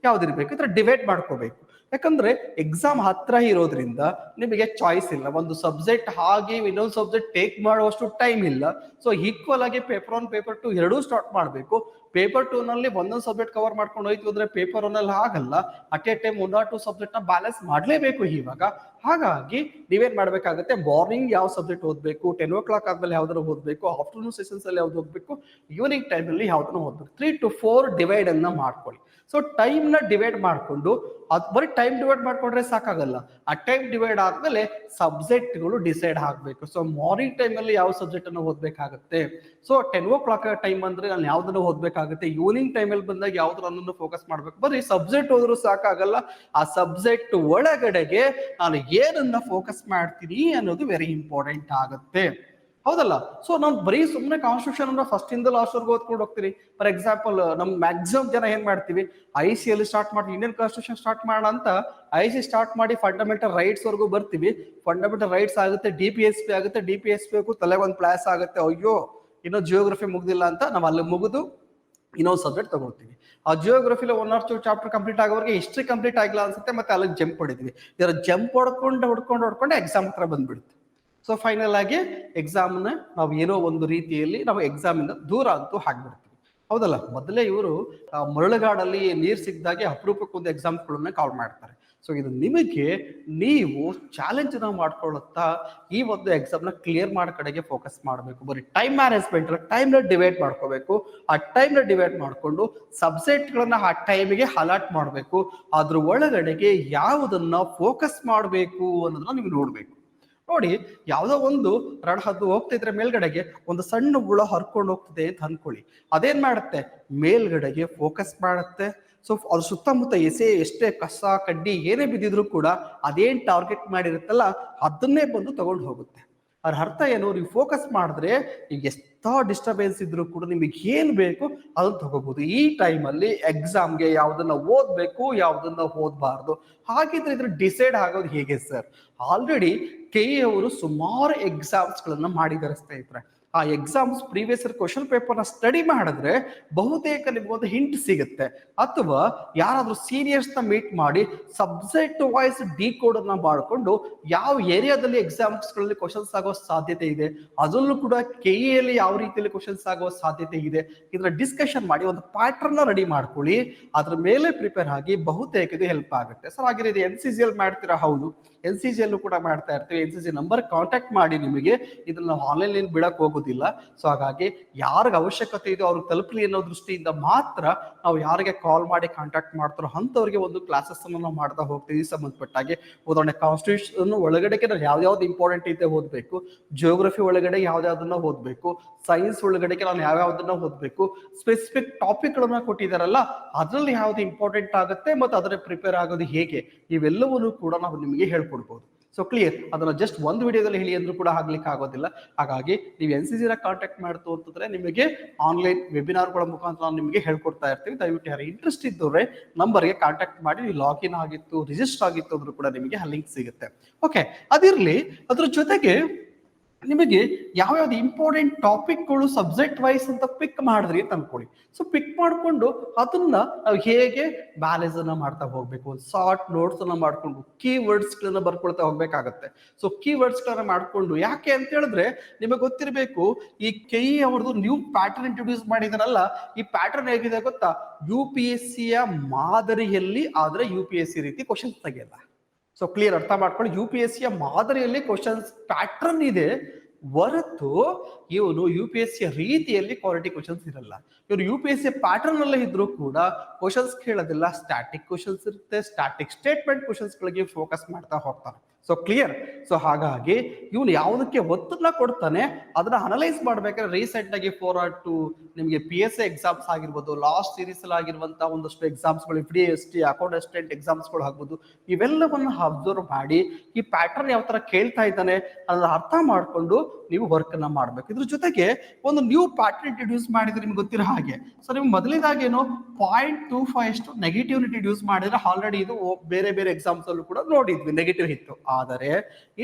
ಯಾವ್ದಿರ್ಬೇಕು, ಈ ತರ ಡಿವೈಡ್ ಮಾಡ್ಕೋಬೇಕು. ಯಾಕಂದ್ರೆ ಎಕ್ಸಾಮ್ ಹತ್ರ ಇರೋದ್ರಿಂದ ನಿಮಗೆ ಚಾಯ್ಸ್ ಇಲ್ಲ, ಒಂದು ಸಬ್ಜೆಕ್ಟ್ ಹಾಗೆ ಇನ್ನೊಂದು ಸಬ್ಜೆಕ್ಟ್ ಟೇಕ್ ಮಾಡುವಷ್ಟು ಟೈಮ್ ಇಲ್ಲ. ಸೊ ಈಕ್ವಲ್ ಆಗಿ ಪೇಪರ್ 1 ಪೇಪರ್ 2 ಎರಡೂ ಸ್ಟಾರ್ಟ್ ಮಾಡಬೇಕು. ಪೇಪರ್ 2 ನಲ್ಲಿ ಒಂದೊಂದು ಸಬ್ಜೆಕ್ಟ್ ಕವರ್ ಮಾಡ್ಕೊಂಡು ಹೋಯ್ತು ಅಂದ್ರೆ ಪೇಪರ್ 1 ಅಲ್ಲಿ ಆಗಲ್ಲ. At A time 1 or 2 subject ನ ಬ್ಯಾಲೆನ್ಸ್ ಮಾಡ್ಲೇಬೇಕು ಇವಾಗ. ಹಾಗಾಗಿ ನೀವೇನ್ ಮಾಡ್ಬೇಕಾಗುತ್ತೆ, ಮಾರ್ನಿಂಗ್ ಯಾವ ಸಬ್ಜೆಕ್ಟ್ ಓದ್ಬೇಕು, 10 o'clock ಆದ್ಮೇಲೆ ಯಾವ್ದನ್ನ ಓದ್ಬೇಕು, ಆಫ್ಟರ್ನೂನ್ ಸೆಷನ್ಸ್ ಅಲ್ಲಿ ಯಾವ್ದು ಓದ್ಬೇಕು, ಈವ್ನಿಂಗ್ ಟೈಮ್ ಅಲ್ಲಿ ಯಾವ್ದನ್ನ ಓದ್ಬೇಕು, 3 to 4 ಡಿವೈಡ್ ಅನ್ನ ಮಾಡ್ಕೊಳ್ಳಿ. ಸೊ ಟೈಮ್ ನ ಡಿವೈಡ್ ಮಾಡ್ಕೊಂಡು ಅದ್ ಬರೀ ಟೈಮ್ ಡಿವೈಡ್ ಮಾಡ್ಕೊಂಡ್ರೆ ಸಾಕಾಗಲ್ಲ. ಆ ಟೈಮ್ ಡಿವೈಡ್ ಆದ್ಮೇಲೆ ಸಬ್ಜೆಕ್ಟ್ಗಳು ಡಿಸೈಡ್ ಆಗ್ಬೇಕು. ಸೊ ಮಾರ್ನಿಂಗ್ ಟೈಮ್ ಅಲ್ಲಿ ಯಾವ ಸಬ್ಜೆಕ್ಟ್ ಅನ್ನು ಓದ್ಬೇಕಾಗುತ್ತೆ, ಸೊ 10 o'clock ಟೈಮ್ ಅಂದ್ರೆ ನಾನು ಯಾವ್ದನ್ನ ಓದ್ಬೇಕಾಗುತ್ತೆ, ಈವ್ನಿಂಗ್ ಟೈಮ್ ಅಲ್ಲಿ ಬಂದಾಗ ಯಾವ್ದನ್ನ ಫೋಕಸ್ ಮಾಡ್ಬೇಕು. ಬರೀ ಸಬ್ಜೆಕ್ಟ್ ಹೋದ್ರೂ ಸಾಕಾಗಲ್ಲ, ಆ ಸಬ್ಜೆಕ್ಟ್ ಒಳಗಡೆಗೆ ನಾನು ಏನನ್ನ ಫೋಕಸ್ ಮಾಡ್ತೀನಿ ಅನ್ನೋದು ವೆರಿ ಇಂಪಾರ್ಟೆಂಟ್ ಆಗುತ್ತೆ. ಹೌದಲ್ಲ? ಸೊ ನಾವು ಬರೀ ಸುಮ್ಮನೆ ಕಾನ್ಸ್ಟಿಟ್ಯೂಷನ್ ಅಂದ್ರೆ ಫಸ್ಟ್ ಇಂದ ಲಾಸ್ಟ್ ವರ್ಗು ಓದ್ಕೊಂಡು ಹೋಗ್ತೀರಿ. ಫಾರ್ ಎಕ್ಸಾಂಪಲ್ ನಮ್ ಮ್ಯಾಕ್ಸಿಮಮ್ ಜನ ಏನ್ ಮಾಡ್ತೀವಿ, IC ಅಲ್ಲಿ ಸ್ಟಾರ್ಟ್ ಮಾಡಿ ಇಂಡಿಯನ್ ಕಾನ್ಸ್ಟಿಟ್ಯೂಷನ್ ಸ್ಟಾರ್ಟ್ ಮಾಡೋಣ ಅಂತ IC ಸ್ಟಾರ್ಟ್ ಮಾಡಿ ಫಂಡಮೆಂಟಲ್ ರೈಟ್ಸ್ ವರ್ಗು ಬರ್ತೀವಿ. ಫಂಡಮೆಂಟಲ್ ರೈಟ್ಸ್ ಆಗುತ್ತೆ, DPSP ಆಗುತ್ತೆ, DPSP ತಲೆಗೆ ಒಂದು ಪ್ಲಾಸ್ ಆಗುತ್ತೆ, ಅಯ್ಯೋ ಇನ್ನೂ ಜಿಯೋಗ್ರಫಿ ಮುಗ್ದಿಲ್ಲ ಅಂತ ನಾವು ಅಲ್ಲಿ ಮುಗಿದು ಇನ್ನೊಂದು ಸಬ್ಜೆಕ್ಟ್ ತಗೊಳ್ತೀವಿ. ಆ ಜಿಯೋಗ್ರಫಿಲಿ 1 or 2 ಚಾಪ್ಟರ್ ಕಂಪ್ಲೀಟ್ ಆಗೋವರೆಗೆ ಹಿಸ್ಟ್ರಿ ಕಂಪ್ಲೀಟ್ ಆಗಿಲ್ಲ ಅನ್ಸುತ್ತೆ, ಮತ್ತೆ ಅಲ್ಲಿಗೆ ಜಂಪ್ ಹೊಡಿತೀವಿ. ಇದರ ಜಂಪ್ ಹೊಡ್ಕೊಂಡು ಎಕ್ಸಾಮ್ ಹತ್ರ ಬಂದ್ಬಿಡುತ್ತೆ. ಸೊ ಫೈನಲ್ ಆಗಿ ಎಕ್ಸಾಮ್ನ ನಾವು ಏನೋ ಒಂದು ರೀತಿಯಲ್ಲಿ ನಾವು ಎಕ್ಸಾಮ್ ಇಂದ ದೂರ ಅಂತೂ ಆಗ್ಬಿಡ್ತೀವಿ. ಹೌದಲ್ಲ. ಮೊದಲೇ ಇವರು ಮರಳುಗಾಡಲ್ಲಿ ನೀರು ಸಿಕ್ಕಿದಾಗೆ ಅಪರೂಪಕ್ಕೊಂದು ಎಕ್ಸಾಮ್ಸ್ಗಳನ್ನ ಕಾಲ್ ಮಾಡ್ತಾರೆ. ಸೊ ಇದು ನಿಮಗೆ ನೀವು ಚಾಲೆಂಜ್ ಮಾಡ್ಕೊಳ್ಳುತ್ತಾ ಈ ಒಂದು ಎಕ್ಸಾಮ್ನ ಕ್ಲಿಯರ್ ಮಾಡೋ ಕಡೆಗೆ ಫೋಕಸ್ ಮಾಡಬೇಕು. ಬರೀ ಟೈಮ್ ಮ್ಯಾನೇಜ್ಮೆಂಟ್ ಅಲ್ಲ, ಟೈಮ್ನ ಡಿವೈಡ್ ಮಾಡ್ಕೋಬೇಕು. ಆ ಟೈಮ್ನ ಡಿವೈಡ್ ಮಾಡಿಕೊಂಡು ಸಬ್ಜೆಕ್ಟ್ಗಳನ್ನ ಆ ಟೈಮಿಗೆ ಅಲಾಟ್ ಮಾಡಬೇಕು. ಅದ್ರ ಒಳಗಡೆಗೆ ಯಾವುದನ್ನ ಫೋಕಸ್ ಮಾಡಬೇಕು ಅನ್ನೋದನ್ನ ನೀವು ನೋಡ್ಬೇಕು. ನೋಡಿ, ಯಾವುದೋ ಒಂದು ಹದ್ದು ಹೋಗ್ತಿದ್ರೆ ಮೇಲ್ಗಡೆಗೆ ಒಂದು ಸಣ್ಣ ಹುಳ ಹರ್ಕೊಂಡು ಹೋಗ್ತಿದೆ ಅಂತ ಅನ್ಕೊಳ್ಳಿ. ಅದೇನ್ ಮಾಡುತ್ತೆ, ಮೇಲ್ಗಡೆಗೆ ಫೋಕಸ್ ಮಾಡುತ್ತೆ. ಸೊ ಅದು ಸುತ್ತಮುತ್ತ ಎಷ್ಟೇ ಕಸ ಕಡ್ಡಿ ಏನೇ ಬಿದ್ದಿದ್ರು ಕೂಡ ಅದೇನ್ ಟಾರ್ಗೆಟ್ ಮಾಡಿರುತ್ತಲ್ಲ ಅದನ್ನೇ ಬಂದು ತಗೊಂಡು ಹೋಗುತ್ತೆ. ಅದ್ರ ಅರ್ಥ ಏನು, ನೀವು ಫೋಕಸ್ ಮಾಡಿದ್ರೆ ಈಗ ಎಷ್ಟೋ ಡಿಸ್ಟರ್ಬೆನ್ಸ್ ಇದ್ರು ಕೂಡ ನಿಮಗೆ ಏನ್ ಬೇಕು ಅದನ್ನ ತಗೋಬಹುದು. ಈ ಟೈಮಲ್ಲಿ ಎಕ್ಸಾಮ್ಗೆ ಯಾವ್ದನ್ನ ಓದ್ಬೇಕು, ಯಾವ್ದನ್ನ ಓದ್ಬಾರ್ದು, ಹಾಗಿದ್ರೆ ಇದ್ರ ಡಿಸೈಡ್ ಆಗೋದು ಹೇಗೆ ಸರ್? ಆಲ್ರೆಡಿ KE ಅವರು ಸುಮಾರು ಎಕ್ಸಾಮ್ಸ್ಗಳನ್ನ ಮಾಡಿದ್ದಾರೆ ಸ್ನೇಹಿತರೆ. ಆ ಎಕ್ಸಾಮ್ಸ್ ಪ್ರೀವಿಯಸ್ ಇಯರ್ ಕ್ವಶನ್ ಪೇಪರ್ನ ಸ್ಟಡಿ ಮಾಡಿದ್ರೆ ಬಹುತೇಕ ನಿಮ್ಗೊಂದು ಹಿಂಟ್ ಸಿಗುತ್ತೆ. ಅಥವಾ ಯಾರಾದ್ರೂ ಸೀನಿಯರ್ಸ್ನ ಮೀಟ್ ಮಾಡಿ ಸಬ್ಜೆಕ್ಟ್ ವೈಸ್ ಡಿಕೋಡ್ ಅನ್ನ ಮಾಡಿಕೊಂಡು ಯಾವ ಏರಿಯಾದಲ್ಲಿ ಎಕ್ಸಾಮ್ಸ್ಗಳಲ್ಲಿ ಕ್ವಶನ್ಸ್ ಆಗೋ ಸಾಧ್ಯತೆ ಇದೆ, ಅದರಲ್ಲೂ ಕೂಡ KE ಅಲ್ಲಿ ಯಾವ ರೀತಿಯಲ್ಲಿ ಕ್ವಶನ್ಸ್ ಆಗೋ ಸಾಧ್ಯತೆ ಇದೆ, ಇದನ್ನ ಡಿಸ್ಕಷನ್ ಮಾಡಿ ಒಂದು ಪ್ಯಾಟರ್ನ್ ರೆಡಿ ಮಾಡ್ಕೊಳ್ಳಿ. ಅದ್ರ ಮೇಲೆ ಪ್ರಿಪೇರ್ ಆಗಿ ಬಹುತೇಕ ಇದು ಹೆಲ್ಪ್ ಆಗುತ್ತೆ. ಸರ್ ಹಾಗೆ ಇದು NCC ಅಲ್ಲಿ ಮಾಡ್ತೀರಾ? ಹೌದು, NCC ಅಲ್ಲೂ ಕೂಡ ಮಾಡ್ತಾ ಇರ್ತೀವಿ. NCC ನಂಬರ್ ಕಾಂಟ್ಯಾಕ್ಟ್ ಮಾಡಿ. ನಿಮಗೆ ಇದನ್ನ ನಾವು ಆನ್ಲೈನ್ ಬಿಡಕ್ ಹೋಗೋದಿಲ್ಲ. ಸೊ ಹಾಗಾಗಿ ಯಾರಿಗೆ ಅವಶ್ಯಕತೆ ಇದೆ ಅವ್ರಿಗೆ ತಲುಪಲಿ ಅನ್ನೋ ದೃಷ್ಟಿಯಿಂದ ಮಾತ್ರ ನಾವು ಯಾರಿಗೆ ಕಾಲ್ ಮಾಡಿ ಕಾಂಟ್ಯಾಕ್ಟ್ ಮಾಡ್ತಾರೋ ಅಂಥವ್ರಿಗೆ ಒಂದು ಕ್ಲಾಸಸ್ ಅನ್ನು ನಾವು ಮಾಡ್ತಾ ಹೋಗ್ತೀವಿ. ಸಂಬಂಧಪಟ್ಟಾಗೆ ಉದಾಹರಣೆ ಕಾನ್ಸ್ಟಿಟ್ಯೂಷನ್ ಒಳಗಡೆಗೆ ನಾವು ಯಾವ್ಯಾವ್ದು ಇಂಪಾರ್ಟೆಂಟ್ ಇದೆ ಓದ್ಬೇಕು, ಜಿಯೋಗ್ರಫಿ ಒಳಗಡೆ ಯಾವ್ದಾವ್ದನ್ನ ಓದ್ಬೇಕು, ಸೈನ್ಸ್ ಒಳಗಡೆಗೆ ನಾನು ಯಾವ್ಯಾವ್ದನ್ನ ಓದ್ಬೇಕು, ಸ್ಪೆಸಿಫಿಕ್ ಟಾಪಿಕ್ ಗಳನ್ನ ಕೊಟ್ಟಿದಾರಲ್ಲ ಅದ್ರಲ್ಲಿ ಯಾವ್ದು ಇಂಪಾರ್ಟೆಂಟ್ ಆಗುತ್ತೆ ಮತ್ತೆ ಅದನ್ನ ಪ್ರಿಪೇರ್ ಆಗೋದು ಹೇಗೆ, ಇವೆಲ್ಲವನ್ನೂ ಕೂಡ ನಾವು ನಿಮಗೆ ಹೇಳ್ಕೊಡ್ಬೋದು. ಸೊ ಕ್ಲಿಯರ್, ಅದನ್ನ ಜಸ್ಟ್ ಒಂದು ವಿಡಿಯೋದಲ್ಲಿ ಹೇಳಿ ಅಂದ್ರೂ ಕೂಡ ಆಗ್ಲಿಕ್ಕೆ ಆಗೋದಿಲ್ಲ. ಹಾಗಾಗಿ ನೀವು NCC ಕಾಂಟ್ಯಾಕ್ಟ್ ಮಾಡ್ತು ಅಂತಂದ್ರೆ ನಿಮಗೆ ಆನ್ಲೈನ್ ವೆಬಿನಾರ್ಗಳ ಮುಖಾಂತರ ನಾವು ನಿಮಗೆ ಹೇಳ್ಕೊಡ್ತಾ ಇರ್ತೀವಿ. ದಯವಿಟ್ಟು ಯಾರು ಇಂಟ್ರೆಸ್ಟ್ ಇದ್ದವ್ರೆ ನಂಬರ್ಗೆ ಕಾಂಟ್ಯಾಕ್ಟ್ ಮಾಡಿ. ನೀವು ಲಾಗಿನ್ ಆಗಿತ್ತು, ರಿಜಿಸ್ಟರ್ ಆಗಿತ್ತು ಅಂದ್ರೂ ಕೂಡ ನಿಮಗೆ ಆ ಲಿಂಕ್ ಸಿಗುತ್ತೆ. ಓಕೆ, ಅದಿರ್ಲಿ. ಅದ್ರ ಜೊತೆಗೆ ನಿಮಗೆ ಯಾವ್ಯಾವ್ದು ಇಂಪಾರ್ಟೆಂಟ್ ಟಾಪಿಕ್ಗಳು ಸಬ್ಜೆಕ್ಟ್ ವೈಸ್ ಅಂತ ಪಿಕ್ ಮಾಡಿದ್ರಿ ಅಂತ ಅನ್ಕೊಳ್ಳಿ. ಸೊ ಪಿಕ್ ಮಾಡಿಕೊಂಡು ಅದನ್ನ ನಾವು ಹೇಗೆ ಬ್ಯಾಲೆನ್ಸ್ ಅನ್ನ ಮಾಡ್ತಾ ಹೋಗ್ಬೇಕು, ಒಂದು ಶಾರ್ಟ್ ನೋಟ್ಸ್ ಅನ್ನ ಮಾಡ್ಕೊಂಡು ಕೀವರ್ಡ್ಸ್ ಗಳನ್ನ ಬರ್ಕೊಳ್ತಾ ಹೋಗ್ಬೇಕಾಗತ್ತೆ. ಸೊ ಕೀವರ್ಡ್ಸ್ ಗಳನ್ನ ಮಾಡ್ಕೊಂಡು ಯಾಕೆ ಅಂತ ಹೇಳಿದ್ರೆ ನಿಮಗೆ ಗೊತ್ತಿರಬೇಕು, ಈ KE ಅವ್ರದ್ದು ನ್ಯೂ ಪ್ಯಾಟರ್ನ್ ಇಂಟ್ರೊಡ್ಯೂಸ್ ಮಾಡಿದಾರಲ್ಲ, ಈ ಪ್ಯಾಟರ್ನ್ ಹೇಗಿದೆ ಗೊತ್ತಾ? UPSC ಮಾದರಿಯಲ್ಲಿ ಆದ್ರೆ UPSC ರೀತಿ ಕ್ವಶನ್ಸ್ ತೆಗೆಯಲ್ಲ. ಸೊ ಕ್ಲಿಯರ್, ಅರ್ಥ ಮಾಡ್ಕೊಳ್ಳಿ. UPSC ಮಾದರಿಯಲ್ಲಿ ಕ್ವಶನ್ಸ್ ಪ್ಯಾಟರ್ನ್ ಇದೆ ಹೊರತು ಇವನು UPSC ರೀತಿಯಲ್ಲಿ ಕ್ವಾಲಿಟಿ ಕ್ವಶನ್ಸ್ ಇರಲ್ಲ. ಇವರು UPSC ಪ್ಯಾಟರ್ನ್ ಅಲ್ಲೇ ಇದ್ರು ಕೂಡ ಕ್ವಶನ್ಸ್ ಕೇಳೋದಿಲ್ಲ, ಸ್ಟ್ಯಾಟಿಕ್ ಕ್ವಶನ್ಸ್ ಇರುತ್ತೆ. ಸ್ಟ್ಯಾಟಿಕ್ ಸ್ಟೇಟ್ಮೆಂಟ್ ಕ್ವಶನ್ಸ್ ಗಳಿಗೆ ಫೋಕಸ್ ಮಾಡ್ತಾ ಹೋಗ್ತಾನೆ. So clear. ಸೊ ಹಾಗಾಗಿ ಇವನು ಯಾವುದಕ್ಕೆ ಒತ್ತನ್ನ ಕೊಡ್ತಾನೆ ಅದನ್ನ ಅನಲೈಸ್ ಮಾಡ್ಬೇಕಾದ್ರೆ ರೀಸೆಂಟ್ ಆಗಿ 402 ನಿಮಗೆ PSA ಎಕ್ಸಾಮ್ಸ್ ಆಗಿರ್ಬೋದು, ಲಾಸ್ಟ್ ಸೀರೀಸ್ ಅಲ್ಲಿ ಆಗಿರುವಂತಹ ಒಂದಷ್ಟು ಎಕ್ಸಾಮ್ಸ್ಗಳು, FDST ಅಕೌಂಟ್ ಅಸಿಸ್ಟೆಂಟ್ ಎಕ್ಸಾಮ್ಸ್ಗಳು ಆಗ್ಬೋದು, ಇವೆಲ್ಲವನ್ನ ಅಬ್ಸರ್ವ್ ಮಾಡಿ ಈ ಪ್ಯಾಟರ್ನ್ ಯಾವ ತರ ಕೇಳ್ತಾ ಇದ್ದಾನೆ ಅದನ್ನ ಅರ್ಥ ಮಾಡ್ಕೊಂಡು ನೀವು ವರ್ಕ್ ಅನ್ನ ಮಾಡ್ಬೇಕು. ಇದ್ರ ಜೊತೆಗೆ ಒಂದು ನ್ಯೂ ಪ್ಯಾಟರ್ನ್ ಇಂಟ್ರೊಡ್ಯೂಸ್ ಮಾಡಿದ್ರೆ ನಿಮ್ಗೆ ಗೊತ್ತಿರೋ ಹಾಗೆ, ಸೊ ನಿಮ್ಗೆ ಮೊದಲಿದಾಗೇನು 0.25 ಅಷ್ಟು ನೆಗೆಟಿವ್ ಇಂಟ್ರೊಡ್ಯೂಸ್ ಮಾಡಿದ್ರೆ ಆಲ್ರೆಡಿ ಇದು ಬೇರೆ ಬೇರೆ ಎಕ್ಸಾಮ್ಸ್ ಅಲ್ಲೂ ಕೂಡ ನೋಡಿದ್ವಿ, ನೆಗೆಟಿವ್ ಇತ್ತು. ಆದರೆ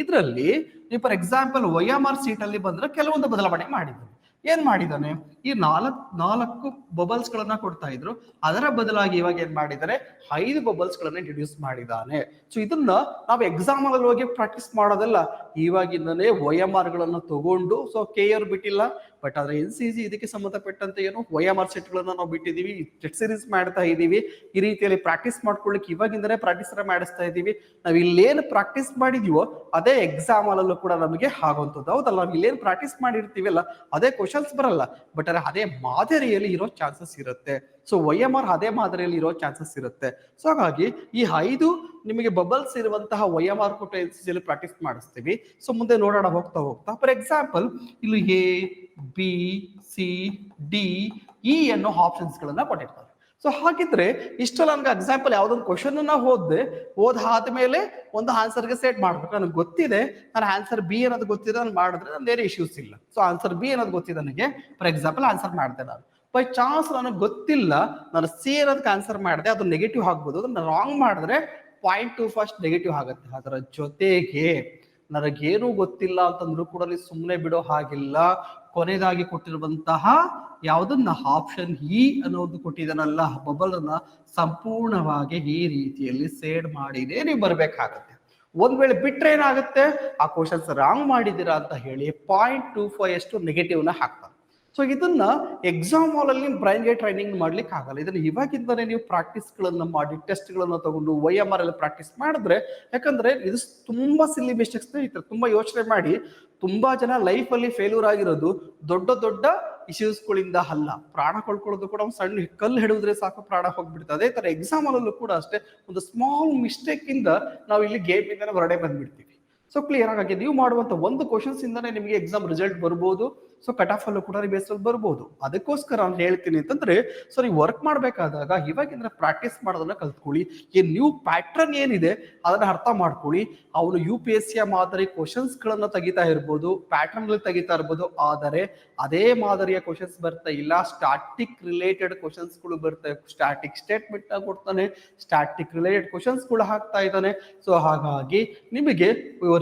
ಇದರಲ್ಲಿ ನೀವು ಫಾರ್ ಎಕ್ಸಾಂಪಲ್ OMR ಸೀಟ್ ಅಲ್ಲಿ ಬಂದ್ರೆ ಕೆಲವೊಂದು ಬದಲಾವಣೆ ಮಾಡಿದ್ದಾನೆ. ಏನ್ ಮಾಡಿದ್ದಾನೆ, ಈ ನಾಲ್ಕು ಬಬಲ್ಸ್ ಗಳನ್ನ ಕೊಡ್ತಾ ಇದ್ರು, ಅದರ ಬದಲಾಗಿ ಇವಾಗ ಏನ್ ಮಾಡಿದ್ದಾರೆ 5 ಬಬಲ್ಸ್ ಗಳನ್ನ ಇಂಟ್ರೊಡ್ಯೂಸ್ ಮಾಡಿದ್ದಾನೆ. ಸೊ ಇದನ್ನ ನಾವು ಎಕ್ಸಾಮ್ ಅಲ್ಲಿ ಹೋಗಿ ಪ್ರಾಕ್ಟೀಸ್ ಮಾಡೋದಲ್ಲ, ಇವಾಗಿಂದನೇ OMR ಗಳನ್ನ ತಗೊಂಡು, ಸೊ KE ಬಿಟ್ಟಿಲ್ಲ, ಬಟ್ ಆದ್ರೆ NCC ಇದಕ್ಕೆ ಸಂಬಂಧಪಟ್ಟಂತೆ ಏನು OMR ಸೆಟ್ ಗಳನ್ನ ನಾವು ಬಿಟ್ಟಿದೀವಿ, ಟೆಸ್ಟ್ ಸೀರೀಸ್ ಮಾಡ್ತಾ ಇದೀವಿ. ಈ ರೀತಿಯಲ್ಲಿ ಪ್ರಾಕ್ಟೀಸ್ ಮಾಡ್ಕೊಳ್ಳಿಕ್ಕೆ ಇವಾಗಿಂದನೇ ಪ್ರಾಕ್ಟೀಸ್ ಮಾಡಿಸ್ತಾ ಇದೀವಿ. ನಾವ್ ಇಲ್ಲೇನು ಪ್ರಾಕ್ಟೀಸ್ ಮಾಡಿದೀವೋ ಅದೇ ಎಕ್ಸಾಮ್ ಅಲ್ಲೂ ಕೂಡ ನಮಗೆ ಆಗುವಂಥದ್ದು. ಹೌದಲ್ಲ, ನಾವು ಇಲ್ಲೇನು ಪ್ರಾಕ್ಟೀಸ್ ಮಾಡಿರ್ತೀವಲ್ಲ ಅದೇ ಕ್ವಶನ್ಸ್ ಬರಲ್ಲ, ಬಟ್ ಅದೇ ಮಾದರಿಯಲ್ಲಿ ಇರೋ ಚಾನ್ಸಸ್ ಇರುತ್ತೆ. ಸೊ OMR ಅದೇ ಮಾದರಿಯಲ್ಲಿ ಇರೋ ಚಾನ್ಸಸ್ ಇರುತ್ತೆ. ಸೊ ಹಾಗಾಗಿ ಈ 5 ನಿಮಗೆ ಬಬಲ್ಸ್ ಇರುವಂತಹ OMR ಕೊಟ್ಟು NCC ಪ್ರಾಕ್ಟೀಸ್ ಮಾಡಿಸ್ತೀವಿ. ಸೊ ಮುಂದೆ ನೋಡೋಣ ಹೋಗ್ತಾ ಹೋಗ್ತಾ. ಫಾರ್ ಎಕ್ಸಾಂಪಲ್ ಇಲ್ಲಿ A, B, C, D, E ಅನ್ನೋ ಆಪ್ಷನ್ಸ್ ಗಳನ್ನ ಕೊಟ್ಟಿರ್ತಾರೆ. ಸೊ ಹಾಗಿದ್ರೆ ಇಷ್ಟೆಲ್ಲ ನನ್ಗೆ ಎಕ್ಸಾಂಪಲ್ ಯಾವ್ದೊಂದು ಕ್ವಶನ್ ಅನ್ನ ಓದಾದ್ಮೇಲೆ ಒಂದು ಆನ್ಸರ್ಗೆ ಸೆಟ್ ಮಾಡ್ಬೇಕು. ನನಗೆ ಗೊತ್ತಿದೆ, ನಾನು ಆನ್ಸರ್ B ಅನ್ನೋದು ಗೊತ್ತಿದೆ, ನಾನು ಮಾಡಿದ್ರೆ ನಾನು ಬೇರೆ ಇಶ್ಯೂಸ್ ಇಲ್ಲ. ಸೊ ಆನ್ಸರ್ B ಅನ್ನೋದು ಗೊತ್ತಿದೆ ನನಗೆ, ಫಾರ್ ಎಕ್ಸಾಂಪಲ್ ಆನ್ಸರ್ ಮಾಡಿದೆ. ನಾನು ಬೈ ಚಾನ್ಸ್ ನನಗೆ ಗೊತ್ತಿಲ್ಲ, ನಾನು C ಅನ್ನೋದಕ್ಕೆ ಆನ್ಸರ್ ಮಾಡಿದೆ, ಅದು ನೆಗೆಟಿವ್ ಆಗ್ಬೋದು. ಅದನ್ನ ರಾಂಗ್ ಮಾಡಿದ್ರೆ 0.25 ನೆಗೆಟಿವ್ ಆಗುತ್ತೆ. ಅದರ ಜೊತೆಗೆ ನನಗೇನು ಗೊತ್ತಿಲ್ಲ ಅಂತಂದ್ರೂ ಕೂಡ ಸುಮ್ಮನೆ ಬಿಡೋ ಹಾಗಿಲ್ಲ. ಕೊನೆಯದಾಗಿ ಕೊಟ್ಟಿರುವಂತಹ ಯಾವುದನ್ನ ಆಪ್ಷನ್ E ಅನ್ನೋದು ಕೊಟ್ಟಿದ್ದಾನಲ್ಲ, ಬಬಲ್ ಅನ್ನ ಸಂಪೂರ್ಣವಾಗಿ ಈ ರೀತಿಯಲ್ಲಿ ಸೇಡ್ ಮಾಡಿನೇ ನೀವು ಬರ್ಬೇಕಾಗತ್ತೆ. ಒಂದ್ ವೇಳೆ ಬಿಟ್ರೆ ಏನಾಗುತ್ತೆ, ಆ ಕ್ವಶನ್ಸ್ ರಾಂಗ್ ಮಾಡಿದ್ದೀರಾ ಅಂತ ಹೇಳಿ 0.25 ಅಷ್ಟು ನೆಗೆಟಿವ್ ನ ಹಾಕ್ತಾರೆ. ಸೊ ಇದನ್ನ ಎಕ್ಸಾಮ್ ಹಾಲ್ ಅಲ್ಲಿ ಬ್ರೈನ್ಗೆ ಟ್ರೈನಿಂಗ್ ಮಾಡ್ಲಿಕ್ಕೆ ಆಗಲ್ಲ. ಇದನ್ನ ಇವಾಗಿಂದನೇ ನೀವು ಪ್ರಾಕ್ಟೀಸ್ಗಳನ್ನ ಮಾಡಿ ಟೆಸ್ಟ್ಗಳನ್ನ ತಗೊಂಡು OMR ಅಲ್ಲಿ ಪ್ರಾಕ್ಟೀಸ್ ಮಾಡಿದ್ರೆ, ಯಾಕಂದ್ರೆ ಇದು ತುಂಬಾ ಸಿಲ್ಲಿ ಮಿಸ್ಟೇಕ್ಸ್ ಇತ್ತು. ತುಂಬಾ ಯೋಚನೆ ಮಾಡಿ, ತುಂಬಾ ಜನ ಲೈಫ್ ಅಲ್ಲಿ ಫೇಲ್ಯೂರ್ ಆಗಿರೋದು ದೊಡ್ಡ ದೊಡ್ಡ ಇಶ್ಯೂಸ್ಗಳಿಂದ ಅಲ್ಲ. ಪ್ರಾಣ ಕಳ್ಕೊಳ್ಳೋದು ಕೂಡ ಒಂದು ಸಣ್ಣ ಕಲ್ಲು ಹಿಡಿದ್ರೆ ಸಾಕು ಪ್ರಾಣ ಹೋಗ್ಬಿಡ್ತದೆ. ಅದೇ ತರ ಎಕ್ಸಾಮ್ ಅಲ್ಲೂ ಕೂಡ ಅಷ್ಟೇ, ಒಂದು ಸ್ಮಾಲ್ ಮಿಸ್ಟೇಕ್ ಇಂದ ನಾವು ಇಲ್ಲಿ ಗೇಮ್ ಇಂದ ಹೊರಡೆ ಬಂದ್ಬಿಡ್ತೀವಿ. ಸೊ ಕ್ಲಿಯರ್ ಆಗಿ ನೀವು ಮಾಡುವಂತ ಒಂದು ಕ್ವಶನ್ಸ್ ಇಂದಾನೆ ನಿಮಗೆ ಎಕ್ಸಾಮ್ ರಿಸಲ್ಟ್ ಬರ್ಬೋದು. ಸೊ ಕಟ್ ಆಫ್ ಅಲ್ಲೂ ಕೂಡ ಬೇಸಲ್ಲಿ ಬರ್ಬೋದು. ಅದಕ್ಕೋಸ್ಕರ ನಾನು ಹೇಳ್ತೀನಿ ಅಂತಂದ್ರೆ, ಸೊ ನೀವು ವರ್ಕ್ ಮಾಡ್ಬೇಕಾದಾಗ ಇವಾಗಿಂದ ಪ್ರಾಕ್ಟೀಸ್ ಮಾಡೋದನ್ನ ಕಲ್ತ್ಕೊಳ್ಳಿ. ಈ ನ್ಯೂ ಪ್ಯಾಟ್ರನ್ ಏನಿದೆ ಅದನ್ನ ಅರ್ಥ ಮಾಡ್ಕೊಳ್ಳಿ. ಅವನು UPSC ಮಾದರಿ ಕ್ವಶನ್ಸ್ ಗಳನ್ನ ತೆಗಿತಾ ಇರ್ಬೋದು, ಪ್ಯಾಟ್ರನ್ ತೆಗಿತಾ ಇರ್ಬೋದು, ಆದರೆ ಅದೇ ಮಾದರಿಯ ಕ್ವಶನ್ಸ್ ಬರ್ತಾ ಇಲ್ಲ. ಸ್ಟಾಟಿಕ್ ರಿಲೇಟೆಡ್ ಕ್ವಶನ್ಸ್ ಗಳು ಬರ್ತಾ, ಸ್ಟಾಟಿಕ್ ಸ್ಟೇಟ್ಮೆಂಟ್ ಕೊಡ್ತಾನೆ, ಸ್ಟಾಟಿಕ್ ರಿಲೇಟೆಡ್ ಕ್ವಶನ್ಸ್ ಗಳು ಹಾಕ್ತಾ ಇದ್ದಾನೆ. ಸೊ ಹಾಗಾಗಿ ನಿಮಗೆ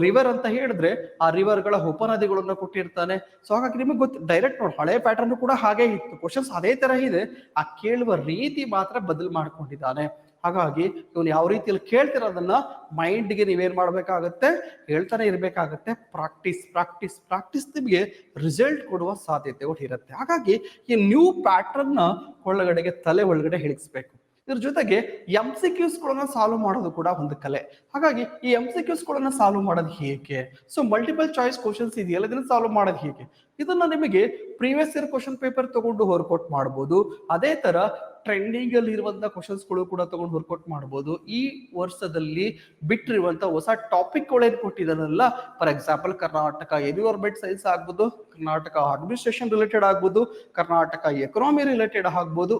ರಿವರ್ ಅಂತ ಹೇಳಿದ್ರೆ ಆ ರಿವರ್ ಗಳ ಉಪನದಿಗಳನ್ನ ಕೊಟ್ಟಿರ್ತಾನೆ. ಸೊ ಹಾಗಾಗಿ ನಿಮಗೆ ಗೊತ್ತು ಡೈರೆಕ್ಟ್ ನೋಡಿ, ಹಳೆ ಪ್ಯಾಟರ್ನ್ ಕೂಡ ಹಾಗೆ ಇತ್ತು, ಕ್ವಶನ್ಸ್ ಅದೇ ತರ ಇದೆ, ಆ ಕೇಳುವ ರೀತಿ ಮಾತ್ರ ಬದಲು ಮಾಡ್ಕೊಂಡಿದ್ದಾನೆ. ಹಾಗಾಗಿ ಇವನು ಯಾವ ರೀತಿಯಲ್ಲಿ ಕೇಳ್ತಿರೋದನ್ನ ಮೈಂಡ್ಗೆ ನೀವೇನ್ ಮಾಡ್ಬೇಕಾಗತ್ತೆ, ಹೇಳ್ತಾನೆ ಇರ್ಬೇಕಾಗತ್ತೆ. ಪ್ರಾಕ್ಟೀಸ್ ಪ್ರಾಕ್ಟೀಸ್ ಪ್ರಾಕ್ಟೀಸ್ ನಿಮಗೆ ರಿಸಲ್ಟ್ ಕೊಡುವ ಸಾಧ್ಯತೆಗಳು ಇರುತ್ತೆ. ಹಾಗಾಗಿ ಈ ನ್ಯೂ ಪ್ಯಾಟರ್ನ್ ನ ಒಳಗಡೆಗೆ ತಲೆ ಒಳಗಡೆ ಹಿಡಿಸ್ಬೇಕು. ಇದ್ರ ಜೊತೆಗೆ MCQs ಗಳನ್ನ ಸಾಲ್ವ್ ಮಾಡೋದು ಕೂಡ ಒಂದು ಕಲೆ. ಹಾಗಾಗಿ ಈ MCQs ಗಳನ್ನ ಸಾಲ್ವ್ ಮಾಡೋದು ಹೇಗೆ, ಸೊ ಮಲ್ಟಿಪಲ್ ಚಾಯ್ಸ್ ಕ್ವಶನ್ಸ್ ಇದೆಯಲ್ಲ, ಇದನ್ನ ಸಾಲ್ವ್ ಮಾಡೋದು ಹೇಗೆ, ಇದನ್ನ ನಿಮಗೆ ಪ್ರೀವಿಯಸ್ ಇಯರ್ ಕ್ವಶನ್ ಪೇಪರ್ ತಗೊಂಡು ವರ್ಕೌಟ್ ಮಾಡಬಹುದು. ಅದೇ ತರ ಟ್ರೆಂಡಿಂಗ್ ಅಲ್ಲಿ ಇರುವಂತಹ ಕ್ವಶನ್ಸ್ ಗಳು ಕೂಡ ತಗೊಂಡು ವರ್ಕೌಟ್ ಮಾಡಬಹುದು. ಈ ವರ್ಷದಲ್ಲಿ ಬಿಟ್ಟಿರುವಂತ ಹೊಸ ಟಾಪಿಕ್ ಗಳೇನು ಕೊಟ್ಟಿದ್ದಾನಲ್ಲ, for example Karnataka environment science ಆಗ್ಬೋದು, ಕರ್ನಾಟಕ ಅಡ್ಮಿನಿಸ್ಟ್ರೇಷನ್ ರಿಲೇಟೆಡ್ ಆಗ್ಬೋದು, ಕರ್ನಾಟಕ ಎಕನಾಮಿ ರಿಲೇಟೆಡ್ ಆಗ್ಬೋದು.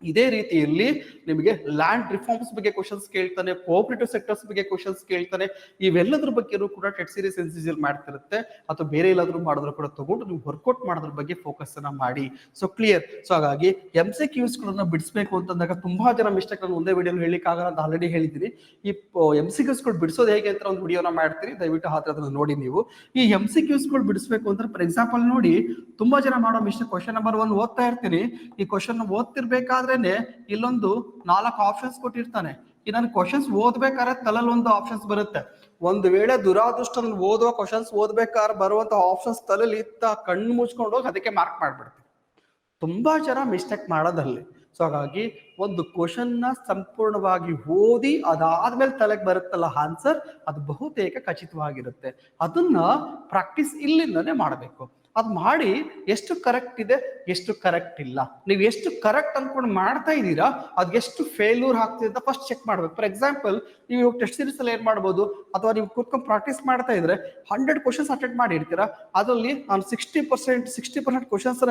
ಇದೇ ರೀತಿಯಲ್ಲಿ ನಿಮಗೆ ಲ್ಯಾಂಡ್ ರಿಫಾರ್ಮ್ಸ್ ಬಗ್ಗೆ ಕ್ವಶನ್ಸ್ ಕೇಳ್ತಾನೆ, ಕೋಆಪರೇಟಿವ್ ಸೆಕ್ಟರ್ಸ್ ಬಗ್ಗೆ ಕ್ವಶನ್ಸ್ ಕೇಳ್ತಾನೆ. ಇವೆಲ್ಲದ್ರ ಬಗ್ಗೆನೂ ಕೂಡ ಟೆಟ್ ಸೀರೀಸ್ ಎನ್ಸಿಸಿಲ್ ಮಾಡ್ತಿರುತ್ತೆ, ಅಥವಾ ಬೇರೆ ಎಲ್ಲಾದ್ರೂ ಮಾಡಿದ್ರು ಕೂಡ ತಗೊಂಡು ನೀವು ವರ್ಕೌಟ್ ಮಾಡೋದ್ರ ಬಗ್ಗೆ ಫೋಕಸ್ ಅನ್ನ ಮಾಡಿ. So clear. ಸೊ ಹಾಗಾಗಿ MCQs ಗಳನ್ನ ಬಿಡಿಸ್ಬೇಕು ಅಂತಂದಾಗ ತುಂಬಾ ಜನ ಮಿಸ್ಟೇಕ್ ನಾನು ಒಂದೇ ವಿಡಿಯೋ ಹೇಳಲಿಕ್ಕೆ ಆಗಲ್ಲ ಅಂತ ಆಲ್ರೆಡಿ ಹೇಳಿದ್ದೀನಿ. ಈ MCQs ಗಳು ಬಿಡಿಸೋದು ಹೇಗೆ ಅಂತ ಒಂದು ವಿಡಿಯೋನ ಮಾಡ್ತೀನಿ, ದಯವಿಟ್ಟು ಅದನ್ನ ನೋಡಿ. ನೀವು ಈ MCQs ಗಳು ಬಿಡಿಸ್ಬೇಕು ಅಂದ್ರೆ ಫಾರ್ ಎಕ್ಸಾಂಪಲ್ ನೋಡಿ, ತುಂಬಾ ಜನ ಮಾಡೋ ಮಿಸ್ಟೇಕ್, ಕ್ವಶನ್ ನಂಬರ್ 1 ಓದ್ತಾ ಇರ್ತೀನಿ, ಈ ಕ್ವಶನ್ ಓದ್ತಿರ್ಬೇಕಾದ್ರೆ ಇಲ್ಲೊಂದು 4 ಆಪ್ಷನ್ಸ್ ಕೊಟ್ಟಿರ್ತಾನೆ. ಈ ನಾನು ಕ್ವಶನ್ಸ್ ಓದ್ಬೇಕಾದ್ರೆ ತಲೆಯಲ್ಲಿ ಒಂದು ಆಪ್ಷನ್ಸ್ ಬರುತ್ತೆ. ಒಂದು ವೇಳೆ ದುರಾದೃಷ್ಟ ಓದುವ ಕ್ವಶನ್ಸ್ ಓದ್ಬೇಕಾದ್ರೆ ಬರುವಂತ ಆಪ್ಷನ್ಸ್ ತಲೆಯಲ್ಲಿ ಇತ್ತ ಕಣ್ಣು ಮುಚ್ಕೊಂಡು ಹೋಗಿ ಅದಕ್ಕೆ ಮಾರ್ಕ್ ಮಾಡ್ಬಿಡ್ತೀವಿ. ತುಂಬಾ ಜನ ಮಿಸ್ಟೇಕ್ ಮಾಡೋದಲ್ಲಿ. ಸೊ ಹಾಗಾಗಿ ಒಂದು ಕ್ವಶನ್ ನ ಸಂಪೂರ್ಣವಾಗಿ ಓದಿ ಅದಾದ್ಮೇಲೆ ತಲೆಗೆ ಬರುತ್ತಲ್ಲ ಆನ್ಸರ್, ಅದು ಬಹುತೇಕ ಖಚಿತವಾಗಿರುತ್ತೆ. ಅದನ್ನ ಪ್ರಾಕ್ಟೀಸ್ ಇಲ್ಲಿಂದನೇ ಮಾಡಬೇಕು. ಅದು ಮಾಡಿ ಎಷ್ಟು ಕರೆಕ್ಟ್ ಇದೆ, ಎಷ್ಟು ಕರೆಕ್ಟ್ ಇಲ್ಲ, ನೀವು ಎಷ್ಟು ಕರೆಕ್ಟ್ ಅನ್ಕೊಂಡು ಮಾಡ್ತಾ ಇದ್ದೀರಾ, ಅದ್ ಎಷ್ಟು ಫೇಲ್ಯೂರ್ ಆಗ್ತಿದೆ ಅಂತ ಫಸ್ಟ್ ಚೆಕ್ ಮಾಡ್ಬೇಕು. ಫಾರ್ ಎಕ್ಸಾಂಪಲ್, ನೀವು ಟೆಸ್ಟ್ ಸೀರೀಸ್ ಅಲ್ಲಿ ಏನ್ ಮಾಡ್ಬೋದು, ಅಥವಾ ನೀವು ಕೂತ್ಕೊಂಡು ಪ್ರಾಕ್ಟೀಸ್ ಮಾಡ್ತಾ ಇದ್ರೆ 100 ಕ್ವಶನ್ಸ್ ಅಟೆಂಡ್ ಮಾಡಿರ್ತೀರಾ, ಅದರಲ್ಲಿ ನಾನು 60% ಕ್ವಶನ್ಸ್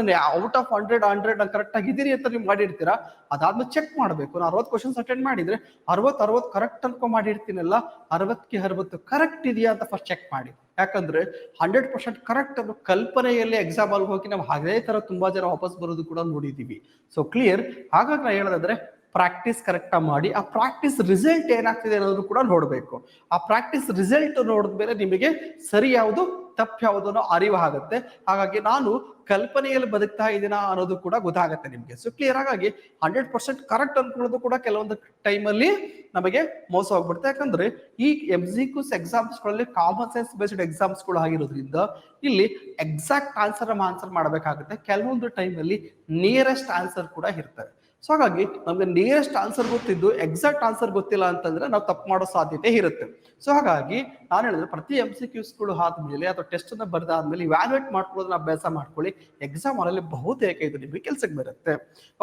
ಔಟ್ ಆಫ್ 100 ನಾನು ಕರೆಕ್ಟ್ ಆಗಿದ್ದೀರಿ ಅಂತ ನೀವು ಮಾಡಿರ್ತೀರಾ. ಅದಾದ್ಮೇಲೆ ಚೆಕ್ ಮಾಡ್ಬೇಕು, ನಾನು 60 ಕ್ವಶನ್ಸ್ ಅಟೆಂಡ್ ಮಾಡಿದ್ರೆ 60 ಕರೆಕ್ಟ್ ಅನ್ಕೊಂಡ್ ಮಾಡಿರ್ತೀನಲ್ಲ, 60ಕ್ಕೆ 60 ಕರೆಕ್ಟ್ ಇದೆಯಾ ಅಂತ ಫಸ್ಟ್ ಚೆಕ್ ಮಾಡಿ. ಯಾಕಂದ್ರೆ 100% ಕರೆಕ್ಟ್ ಅನ್ನೋ ಕಲ್ಪನೆಯಲ್ಲಿ ಎಕ್ಸಾಮ್ ಅಲ್ಲಿ ಹೋಗಿ ನಾವು ಅದೇ ತರ ತುಂಬಾ ಜನ ವಾಪಸ್ ಬರೋದು ಕೂಡ ನೋಡಿದೀವಿ. So clear. ಹಾಗಾಗಿ ನಾ ಹೇಳೋದಾದ್ರೆ ಪ್ರಾಕ್ಟೀಸ್ ಕರೆಕ್ಟ್ ಮಾಡಿ, ಆ ಪ್ರಾಕ್ಟೀಸ್ ರಿಸಲ್ಟ್ ಏನಾಗ್ತಿದೆ ಅನ್ನೋದು ಕೂಡ ನೋಡ್ಬೇಕು. ಆ ಪ್ರಾಕ್ಟೀಸ್ ರಿಸಲ್ಟ್ ನೋಡಿದ್ಮೇಲೆ ನಿಮಗೆ ಸರಿ ಯಾವುದು ತಪ್ಪು ಯಾವುದು ಅನ್ನೋ ಅರಿವು ಆಗುತ್ತೆ. ಹಾಗಾಗಿ ನಾನು ಕಲ್ಪನೆಯಲ್ಲಿ ಬದುಕ್ತಾ ಇದ್ದೀನ ಅನ್ನೋದು ಕೂಡ ಗೊತ್ತಾಗುತ್ತೆ ನಿಮ್ಗೆ. So clear. ಹಾಗಾಗಿ 100% ಕರೆಕ್ಟ್ ಅನ್ಕೊಳ್ಳೋದು ಕೂಡ ಕೆಲವೊಂದು ಟೈಮಲ್ಲಿ ನಮಗೆ ಮೋಸ ಹೋಗ್ಬಿಡುತ್ತೆ. ಯಾಕಂದ್ರೆ ಈ MCQs ಎಕ್ಸಾಮ್ಸ್ ಗಳಲ್ಲಿ ಕಾಮನ್ ಸೆನ್ಸ್ ಬೇಸ್ಡ್ ಎಕ್ಸಾಮ್ಸ್ ಗಳು ಆಗಿರೋದ್ರಿಂದ ಇಲ್ಲಿ ಎಕ್ಸಾಕ್ಟ್ ಆನ್ಸರ್ ಮಾಡಬೇಕಾಗುತ್ತೆ. ಕೆಲವೊಂದು ಟೈಮಲ್ಲಿ ನಿಯರೆಸ್ಟ್ ಆನ್ಸರ್ ಕೂಡ ಇರ್ತವೆ. ಸೊ ಹಾಗಾಗಿ ನಮ್ಗೆ ನಿಯರೆಸ್ಟ್ ಆನ್ಸರ್ ಗೊತ್ತಿದ್ದು ಎಕ್ಸಾಕ್ಟ್ ಆನ್ಸರ್ ಗೊತ್ತಿಲ್ಲ ಅಂತಂದ್ರೆ ನಾವು ತಪ್ಪು ಮಾಡೋ ಸಾಧ್ಯತೆ ಇರುತ್ತೆ. ಸೊ ಹಾಗಾಗಿ ನಾನು ಹೇಳಿದ್ರೆ ಪ್ರತಿ MCQs ಗಳು ಆದ್ಮೇಲೆ ಅಥವಾ ಟೆಸ್ಟ್ ಅನ್ನ ಬರ್ದಾದ್ಮೇಲೆ ಇವ್ಯಾಲ್ಯೂಯೇಟ್ ಮಾಡ್ಕೊಳ್ಳೋದನ್ನ ಅಭ್ಯಾಸ ಮಾಡ್ಕೊಳ್ಳಿ. ಎಕ್ಸಾಮ್ ಅಲ್ಲಿ ಬಹುತೇಕ ಇದು ನಿಮಗೆ ಕೆಲ್ಸಕ್ಕೆ ಬರುತ್ತೆ.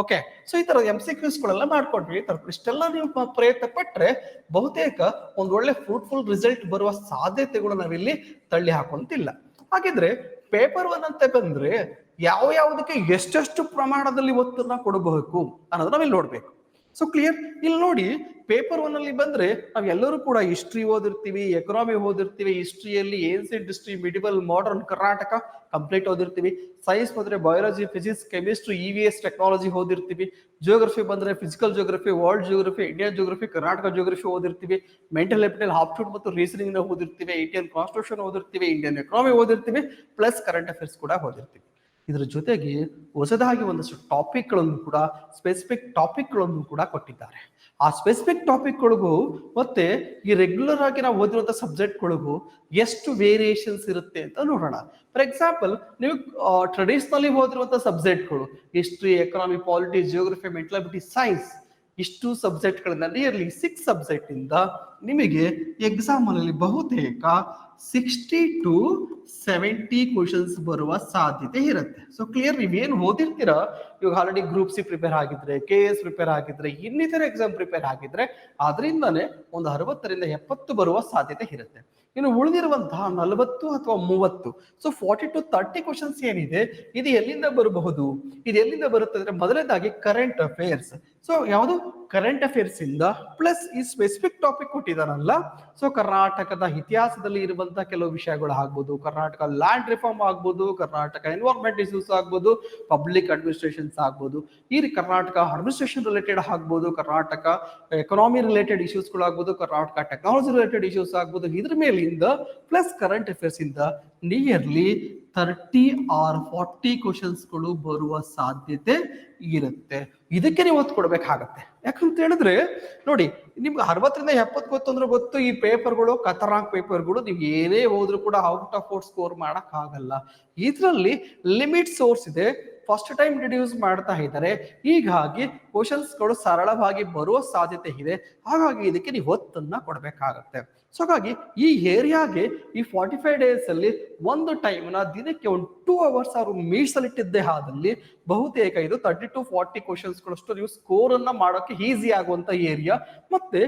ಓಕೆ. ಸೊ ಈ ತರ MCQs ಗಳೆಲ್ಲ ಮಾಡ್ಕೊಂಡ್ವಿ. ಇಷ್ಟೆಲ್ಲ ನೀವು ಪ್ರಯತ್ನ ಪಟ್ರೆ ಬಹುತೇಕ ಒಂದ್ ಒಳ್ಳೆ ಫ್ರೂಟ್ಫುಲ್ ರಿಸಲ್ಟ್ ಬರುವ ಸಾಧ್ಯತೆಗಳು ನಾವಿಲ್ಲಿ ತಳ್ಳಿ ಹಾಕೊಂತಿಲ್ಲ. ಹಾಗಿದ್ರೆ ಪೇಪರ್ 1 ಅಂತ ಬಂದ್ರೆ ಯಾವುದಕ್ಕೆ ಎಷ್ಟೆಷ್ಟು ಪ್ರಮಾಣದಲ್ಲಿ ಒತ್ತನ್ನ ಕೊಡಬೇಕು ಅನ್ನೋದು ನಾವಿಲ್ಲಿ ನೋಡ್ಬೇಕು. So clear. ಇಲ್ಲಿ ನೋಡಿ, ಪೇಪರ್ 1 ಅಲ್ಲಿ ಬಂದ್ರೆ ನಾವ್ ಎಲ್ಲರೂ ಕೂಡ ಹಿಸ್ಟ್ರಿ ಓದಿರ್ತೀವಿ, ಎಕನಾಮಿ ಓದಿರ್ತೀವಿ. ಹಿಸ್ಟ್ರಿಯಲ್ಲಿ ancient history, medieval, modern Karnataka complete ಓದಿರ್ತೀವಿ. ಸೈನ್ಸ್ ಬಂದ್ರೆ biology, physics, chemistry, EVS, technology ಓದಿರ್ತೀವಿ. ಜಿಯೋಗ್ರಫಿ ಬಂದ್ರೆ physical geography, world geography, Indian geography, Karnataka geography ಓದಿರ್ತೀವಿ. ಮೆಂಟಲ್ ಎಬಿಲಿಟಿ, ಆಪ್ಟಿಟ್ಯೂಡ್ ಮತ್ತು ರೀಸನಿಂಗ್ ಓದಿರ್ತೀವಿ. ಇಂಡಿಯನ್ ಕಾನ್ಸ್ಟಿಟ್ಯೂಷನ್ ಓದಿರ್ತೀವಿ, ಇಂಡಿಯನ್ ಎಕನಾಮಿ ಓದಿರ್ತೀವಿ, ಪ್ಲಸ್ ಕರೆಂಟ್ ಅಫೇರ್ಸ್ ಕೂಡ ಓದಿರ್ತೀವಿ. ಇದರ ಜೊತೆಗೆ ಹೊಸದಾಗಿ ಒಂದಷ್ಟು ಟಾಪಿಕ್ಗಳನ್ನು ಕೂಡ ಸ್ಪೆಸಿಫಿಕ್ ಟಾಪಿಕ್ಗಳನ್ನು ಕೂಡ ಕೊಟ್ಟಿದ್ದಾರೆ. ಆ ಸ್ಪೆಸಿಫಿಕ್ ಟಾಪಿಕ್ಗಳಿಗೂ ಮತ್ತೆ ಈ ರೆಗ್ಯುಲರ್ ಆಗಿ ನಾವು ಓದಿರುವಂಥ ಸಬ್ಜೆಕ್ಟ್ಗಳಿಗೂ ಎಷ್ಟು ವೇರಿಯೇಷನ್ಸ್ ಇರುತ್ತೆ ಅಂತ ನೋಡೋಣ. ಫಾರ್ ಎಕ್ಸಾಂಪಲ್, ನೀವು ಟ್ರೆಡಿಷನಲಿ ಓದಿರುವಂಥ ಸಬ್ಜೆಕ್ಟ್ಗಳು history, economy, polity, geography, mental ability, science, ಇಷ್ಟು ಸಬ್ಜೆಕ್ಟ್ಗಳನ್ನ ನಿಯರ್ಲಿ 6 ಸಬ್ಜೆಕ್ಟ್ ಇಂದ ನಿಮಗೆ ಎಕ್ಸಾಮ್ ಅಲ್ಲಿ ಬಹುತೇಕ 60 to 70 ಕ್ವಶನ್ಸ್ ಬರುವ ಸಾಧ್ಯತೆ ಇರುತ್ತೆ. ಸೊ ಕ್ಲಿಯರ್, ನೀವೇನು ಓದಿರ್ತೀರಾ, ಇವಾಗ ಆಲ್ರೆಡಿ ಗ್ರೂಪ್ ಸಿ ಪ್ರಿಪೇರ್ ಆಗಿದ್ರೆ, KS ಪ್ರಿಪೇರ್ ಆಗಿದ್ರೆ, ಇನ್ನಿತರ ಎಕ್ಸಾಮ್ ಪ್ರಿಪೇರ್ ಆಗಿದ್ರೆ ಅದರಿಂದನೇ ಒಂದು 60 ರಿಂದ 70 ಬರುವ ಸಾಧ್ಯತೆ ಇರುತ್ತೆ. ಇನ್ನು ಉಳಿದಿರುವಂತಹ 40 ಅಥವಾ 30, ಸೊ 40 to 30 ಕ್ವಶನ್ಸ್ ಏನಿದೆ, ಇದು ಎಲ್ಲಿಂದ ಬರಬಹುದು? ಇದು ಎಲ್ಲಿಂದ ಬರುತ್ತೆ ಅಂದ್ರೆ ಮೊದಲನೇದಾಗಿ ಕರೆಂಟ್ ಅಫೇರ್ಸ್. ಸೊ ಯಾವುದು ಕರೆಂಟ್ ಅಫೇರ್ಸ್ ಇಂದ ಪ್ಲಸ್ ಈ ಸ್ಪೆಸಿಫಿಕ್ ಟಾಪಿಕ್ ಕೊಟ್ಟಿದಾರಲ್ಲ, ಸೊ ಕರ್ನಾಟಕದ ಇತಿಹಾಸದಲ್ಲಿ ಇರುವಂತಹ ಕೆಲವು ವಿಷಯಗಳು ಆಗ್ಬೋದು, ಕರ್ನಾಟಕ ಲ್ಯಾಂಡ್ ರಿಫಾರ್ಮ್ ಆಗ್ಬೋದು, ಕರ್ನಾಟಕ ಎನ್ವೈರನ್ಮೆಂಟ್ ಇಶ್ಯೂಸ್ ಆಗ್ಬೋದು, ಪಬ್ಲಿಕ್ ಅಡ್ಮಿನಿಸ್ಟ್ರೇಷನ್ಸ್ ಆಗ್ಬೋದು, ಈ ಕರ್ನಾಟಕ ಅಡ್ಮಿನಿಸ್ಟ್ರೇಷನ್ ರಿಲೇಟೆಡ್ ಆಗ್ಬೋದು, ಕರ್ನಾಟಕ ಎಕನಾಮಿ ರಿಲೇಟೆಡ್ ಇಶ್ಯೂಸ್ಗಳು ಆಗ್ಬೋದು, ಕರ್ನಾಟಕ ಟೆಕ್ನಾಲಜಿ ರಿಲೇಟೆಡ್ ಇಶ್ಯೂಸ್ ಆಗ್ಬೋದು. ಇದ್ರ ಮೇಲಿಂದ ಪ್ಲಸ್ ಕರೆಂಟ್ ಅಫೇರ್ಸ್ ಇಂದ ನಿಯರ್ಲಿ 30 or 40 ಕ್ವಶನ್ಸ್ಗಳು ಬರುವ ಸಾಧ್ಯತೆ ಇರುತ್ತೆ. ಇದಕ್ಕೆ ನೀವು ಒತ್ತು ಕೊಡ್ಬೇಕಾಗತ್ತೆ. ಯಾಕಂತ ಹೇಳಿದ್ರೆ ನೋಡಿ, ನಿಮ್ಗೆ 60 ರಿಂದ 70 ಗೊತ್ತು ಅಂದ್ರೆ ಗೊತ್ತು, ಈ ಪೇಪರ್ಗಳು ಖತರ್ನಾಕ್ ಪೇಪರ್ಗಳು, ನೀವು ಏನೇ ಹೋದ್ರು ಕೂಡ ಔಟ್ ಆಫ್ ಔಟ್ ಸ್ಕೋರ್ ಮಾಡಕ್ ಆಗಲ್ಲ. ಇದರಲ್ಲಿ ಲಿಮಿಟ್ ಸೋರ್ಸ್ ಇದೆ, ಫಸ್ಟ್ ಟೈಮ್ ರಿಡ್ಯೂಸ್ ಮಾಡ್ತಾ ಇದ್ದಾರೆ, ಹೀಗಾಗಿ ಕ್ವಶನ್ಸ್ಗಳು ಸರಳವಾಗಿ ಬರುವ ಸಾಧ್ಯತೆ ಇದೆ. ಹಾಗಾಗಿ ಇದಕ್ಕೆ ನೀವು ಒತ್ತನ್ನ ಕೊಡ್ಬೇಕಾಗತ್ತೆ. ಸೊ ಹಾಗಾಗಿ ಈ ಏರಿಯಾಗೆ ಈ 45 days ಅಲ್ಲಿ ಒಂದು ಟೈಮ್ನ ದಿನಕ್ಕೆ ಒಂದು 2 hours ಅವರು ಮೀಸಲಿಟ್ಟಿದ್ದೇ ಆದಲ್ಲಿ ಬಹುತೇಕ ಇದು 30 to 40 ಕ್ವಶನ್ಸ್ಗಳಷ್ಟು ನೀವು ಸ್ಕೋರ್ ಅನ್ನ ಮಾಡೋಕೆ ಈಸಿ ಆಗುವಂತ ಏರಿಯಾ. ಮತ್ತೆ